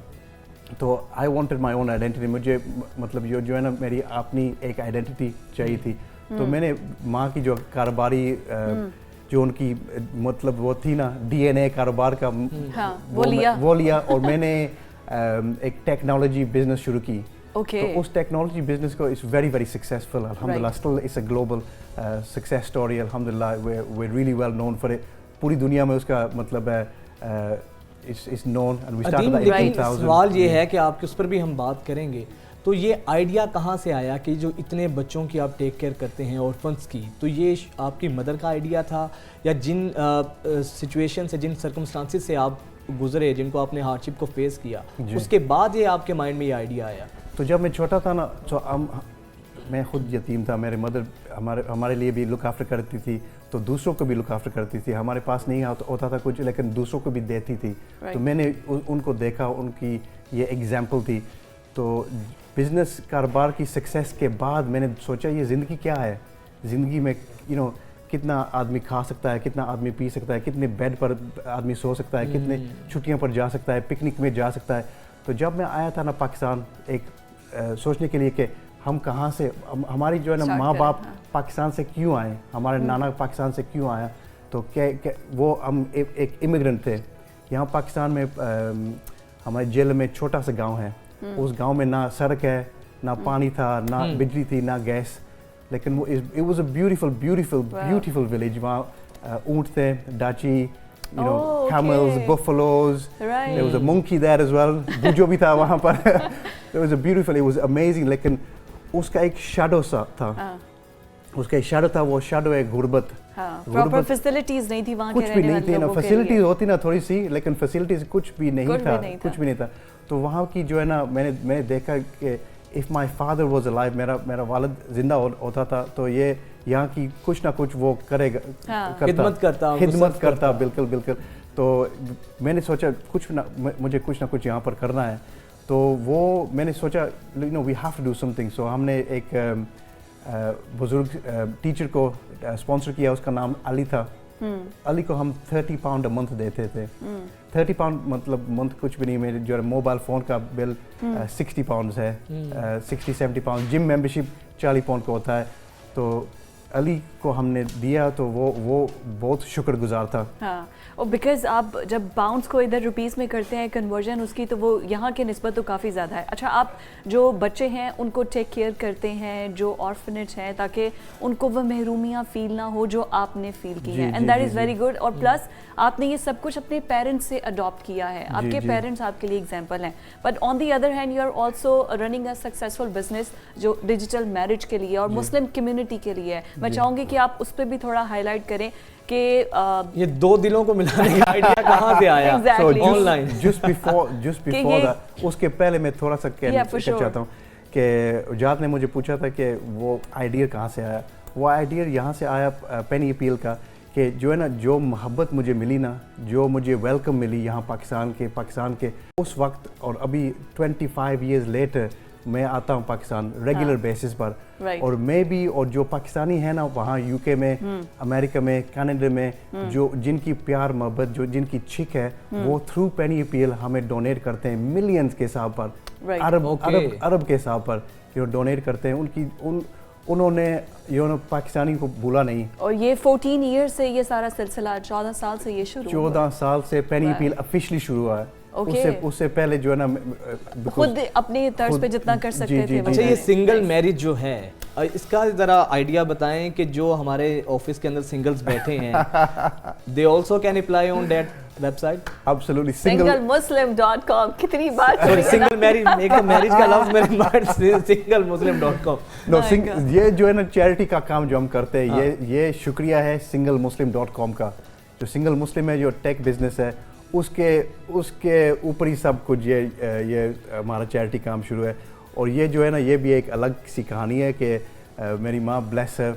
तो I wanted my own identity, मुझे मतलब जो है ना मेरी अपनी एक आइडेंटिटी चाहिए थी। तो मैंने माँ की जो कारोबारी जो उनकी मतलब वो थी ना DNA कारोबार का, वो लिया और मैंने एक टेक्नोलॉजी बिजनेस शुरू की। तो उस टेक्नोलॉजी बिजनेस को इट्स वेरी वेरी सक्सेसफुल अल्हम्दुलिल्लाह, still it's a global success story अल्हम्दुलिल्लाह, we really well known for it. पूरी दुनिया में उसका मतलब है is known and we started in 2000। सवाल ये है कि आपके उस पर भी हम बात करेंगे। तो ये आइडिया कहाँ से आया कि जो इतने बच्चों की आप टेक केयर करते हैं ऑर्फन्स की, तो ये आपकी मदर का आइडिया था या जिन सिचुएशन से, जिन सर्कमस्टांसिस से आप गुजरे, जिनको आपने हार्डशिप को फेस किया, उसके बाद ये आपके माइंड में ये आइडिया आया? तो जब मैं छोटा था ना, तो मैं खुद यतीम था, मेरे मदर हमारे लिए भी लुक आफ्टर करती थी, तो दूसरों को भी लुक आफ्टर करती थी। हमारे पास नहीं होता था कुछ, लेकिन दूसरों को भी देती थी। तो मैंने उनको देखा, उनकी ये एग्जाम्पल थी। तो बिज़नेस कारोबार की सक्सेस के बाद मैंने सोचा ये ज़िंदगी क्या है, ज़िंदगी में कितना आदमी खा सकता है, कितना आदमी पी सकता है, कितने बेड पर आदमी सो सकता है, कितने छुट्टियों पर जा सकता है, पिकनिक में जा सकता है। तो जब मैं आया था ना पाकिस्तान, एक सोचने के लिए कि हम कहाँ से, हमारी जो है ना माँ बाप पाकिस्तान से क्यों आए, हमारे नाना पाकिस्तान से क्यों आया, तो क्या वो हम एक इमिग्रेंट थे। यहाँ पाकिस्तान में हमारे जेल में छोटा सा गांव है, उस गांव में ना सड़क है, ना पानी था, ना बिजली थी, ना गैस, लेकिन वो it was a beautiful village. वहाँ ऊँट थे, डाची, camels, buffaloes, there was a monkey there as well, बुजो भी था वहाँ पर। it was amazing, लेकिन उसका एक शैडो सा था, उसका एक शैडो था, वो शैडो है गुर्बत। प्रॉपर फैसिलिटीज नहीं थी वहाँ, कुछ भी नहीं थी ना, फैसिलिटीज होती ना थोड़ी सी, लेकिन फैसिलिटीज कुछ भी नहीं था। तो वहाँ की जो है ना, मैंने देखा कि if my father was alive, मेरा वालिद जिंदा होता था, तो ये यहाँ की कुछ ना कुछ वो करेगा, खिदमत करता, बिल्कुल। तो मैंने सोचा मुझे कुछ ना कुछ यहाँ पर करना है। तो वो मैंने सोचा we have to do something. So हमने एक बुजुर्ग टीचर को स्पॉन्सर किया, उसका नाम अली था। अली को हम 30 पाउंड अ मंथ देते थे। 30 पाउंड मतलब मंथ कुछ भी नहीं। मेरे जो मोबाइल फ़ोन का बिल 60 पाउंड है, 60-70 पाउंड। जिम मेंबरशिप 40 पाउंड का होता है। तो अली को हमने दिया, तो वो बहुत शुक्रगुजार था। हाँ, और बिकॉज आप जब पाउंड्स को इधर रुपीस में करते हैं कन्वर्जन उसकी, तो वो यहाँ के निस्बत तो काफ़ी ज़्यादा है। अच्छा, आप जो बच्चे हैं उनको टेक केयर करते हैं, जो ऑर्फनेज हैं, ताकि उनको वह महरूमियाँ फील ना हो जो आपने फील की है, and that is very good. और प्लस आपने ये सब कुछ अपने पेरेंट्स से अडॉप्ट किया है, आपके पेरेंट्स आपके लिए एग्जाम्पल हैं। But on the other hand you are also running a successful business जो डिजिटल मैरिज के लिए और मुस्लिम कम्युनिटी के लिए है। मैं चाहूँगी कि आप उस पर भी थोड़ा हाईलाइट करें कि ये दो दिलों को मिलाने का आइडिया कहाँ से आया? ऑनलाइन just before that, उसके पहले मैं थोड़ा सा कहना चाहता हूँ कि जात ने मुझे पूछा था कि वो आइडिया कहाँ से आया। वो आइडिया यहाँ से आया पेनी अपील का, कि जो है ना, जो मोहब्बत मुझे मिली ना, जो मुझे वेलकम मिली यहाँ पाकिस्तान के उस वक्त, और अभी 25 years later मैं आता हूँ पाकिस्तान रेगुलर बेसिस पर, Right. और मैं भी और जो पाकिस्तानी है ना वहाँ यूके में, अमेरिका में, कनाडा में, जो जिनकी प्यार मोहब्बत जो जिनकी छिक है वो थ्रू पेनी अपील हमें डोनेट करते हैं मिलियंस के हिसाब पर, Right. अरब के हिसाब पर जो डोनेट करते हैं। उन्होंने पाकिस्तानी को भूला नहीं। और ये 14 ईयर से ये सारा सिलसिला, 14 साल से ये शुरू हुआ। 14 साल से पेनी अपील ऑफिशियली शुरू हुआ है। उससे पहले जो है ना खुद अपनी तर्ज पे जितना कर सकते थे। अच्छा, ये सिंगल मैरिज जो है इसका ज़रा आइडिया बताएं कि जो हमारे ऑफिस के अंदर सिंगल्स बैठे हैं they also can apply on that website. Absolutely singlemuslim.com कितनी बात सॉरी सिंगल मैरिज, एक तो मैरिज का लफ्ज मेरे माइंड से singlemuslim.com। नो ये जो है ना चैरिटी का काम जो हम करते हैं, ये शुक्रिया है singlemuslim.com का। जो सिंगल मुस्लिम है जो टेक बिजनेस है उसके ऊपर ही सब कुछ ये हमारा चैरिटी काम शुरू है। और ये जो है ना ये भी एक अलग सी कहानी है कि मेरी माँ ब्लेस है,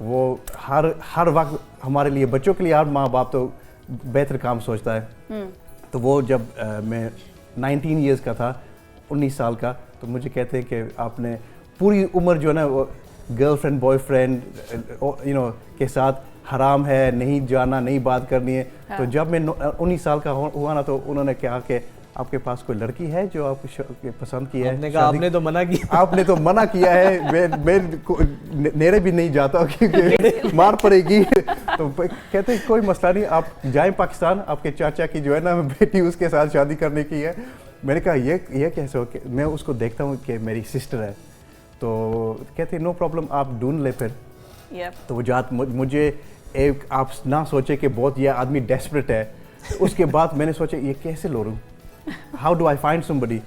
वो हर वक्त हमारे लिए, बच्चों के लिए हर माँ बाप तो बेहतर काम सोचता है। तो वो जब मैं 19 इयर्स का था, 19 साल का, तो मुझे कहते हैं कि आपने पूरी उम्र जो है ना वो गर्लफ्रेंड बॉयफ्रेंड के साथ हराम है, नहीं जाना, नहीं बात करनी है। हाँ। तो जब मैं 19 साल का हुआ ना तो उन्होंने कहा कि आपके पास कोई लड़की है जो आपको पसंद की है? आपने कहा आपने तो मना किया। आपने तो मना किया है, मैं नेरे भी नहीं जाता क्योंकि मार पड़ेगी। तो कहते कोई मसला नहीं, आप जाएं पाकिस्तान, आपके चाचा की जो है ना बेटी उसके साथ शादी करने की है। मैंने कहा ये कैसे हो? मैं उसको देखता हूँ कि मेरी सिस्टर है। तो कहते नो प्रॉब्लम, आप ढूंढ ले फिर। तो वो मुझे एक, आप ना सोचे कि बहुत ये आदमी डेस्परेट है। उसके बाद मैंने सोचा ये कैसे लोरूं, how do I find somebody.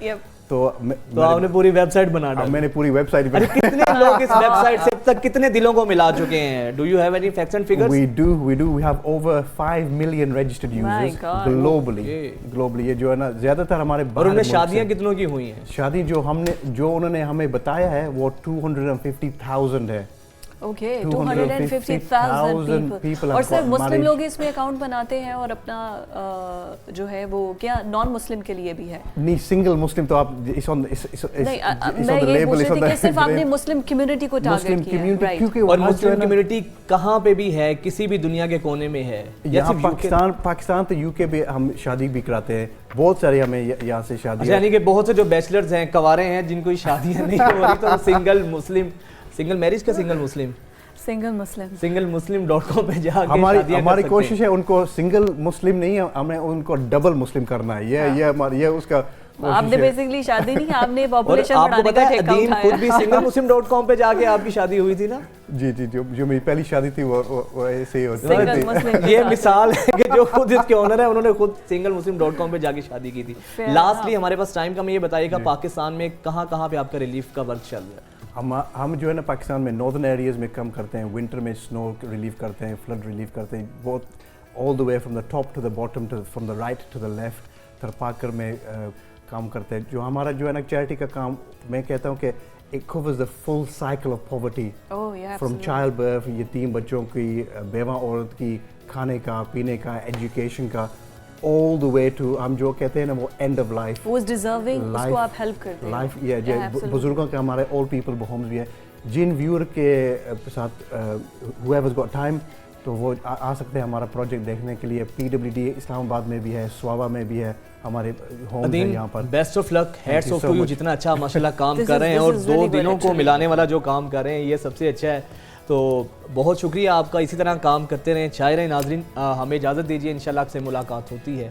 तो आपने पूरी वेबसाइट बना डाली। मैंने पूरी वेबसाइट बना। कितने लोग इस वेबसाइट से अब तक कितने दिलों को मिला चुके हैं? Do you have any facts and figures? we have over 5 million registered users globally। ये जो है ना ज्यादातर हमारे, और उनमें शादियां कितनों की हुई हैं? शादी जो उन्होंने हमें बताया है वो 250,000 है। Okay, 250,000 people। और सिर्फ मुस्लिम लोग इसमें अकाउंट बनाते हैं और अपना जो है वो क्या नॉन मुस्लिम के लिए भी है? नहीं, सिंगल मुस्लिम तो आप मैं ये पूछ रही थी कि सिर्फ आपने मुस्लिम कम्युनिटी को टारगेट किया है, क्योंकि और मुस्लिम कम्युनिटी कहाँ पे भी है, किसी भी दुनिया के कोने में है। यहाँ पाकिस्तान तो यूके भी हम शादी भी कराते हैं, बहुत सारे हमें यहाँ से शादी। यानी कि बहुत से जो बैचलर्स हैं, कवारे हैं, जिनको शादियाँ नहीं हो रही, तो सिंगल मुस्लिम, सिंगल मैरिज का सिंगल मुस्लिम singlemuslim.com पे जाके हमारी कोशिश है उनको सिंगल मुस्लिम नहीं है, हमें उनको डबल मुस्लिम करना है। ये हमारी ये उसका आपने बेसिकली शादी नहीं, आपने पॉपुलेशन बढ़ाने का ठेका उठाया। खुद भी singlemuslim.com पे जाके आपकी शादी हुई थी ना? जी जो मेरी पहली शादी थी वो ऐसे ही होती थी। ये मिसाल है कि जो खुद इसके ओनर है उन्होंने खुद singlemuslim.com पे जाके शादी की थी। लास्टली हमारे पास टाइम कम है, ये बताइएगा पाकिस्तान में कहाँ पे आपका रिलीफ का वर्क चल रहा है? हम जो है ना पाकिस्तान में नॉर्दर्न एरियाज़ में कम करते हैं, विंटर में स्नो रिलीव करते हैं, फ्लड रिलीव करते हैं, बहुत all the way from the top to the bottom, from the right to the left, Tharparkar में काम करते हैं। जो हमारा जो है ना चैरिटी का काम, मैं कहता हूँ कि it covers the full cycle of poverty, from child birth, यतीम बच्चों की, बेवा औरत की, खाने का, पीने का, एजुकेशन का, all the way to हम जो कहते हैं ना वो end of life, who is deserving, उसको आप help करते हैं। लाइफ बुजुर्गों के हमारे all people homes भी है। जिन व्यूअर के साथ whoever's got time तो वो आ सकते हैं हमारा प्रोजेक्ट देखने के लिए। PWD इस्लामाबाद में भी है, स्वावा में भी है, हमारे होम है यहाँ पर। Best of luck, heads off to you, जितना अच्छा माशाल्लाह काम कर रहे हैं और 2 दिनों को मिलाने वाला जो काम कर रहे हैं ये सबसे अच्छा है। तो बहुत शुक्रिया आपका, इसी तरह काम करते रहें। चाहे रहे नाजरीन, हमें इजाज़त दीजिए, इंशाल्लाह आपसे मुलाकात होती है।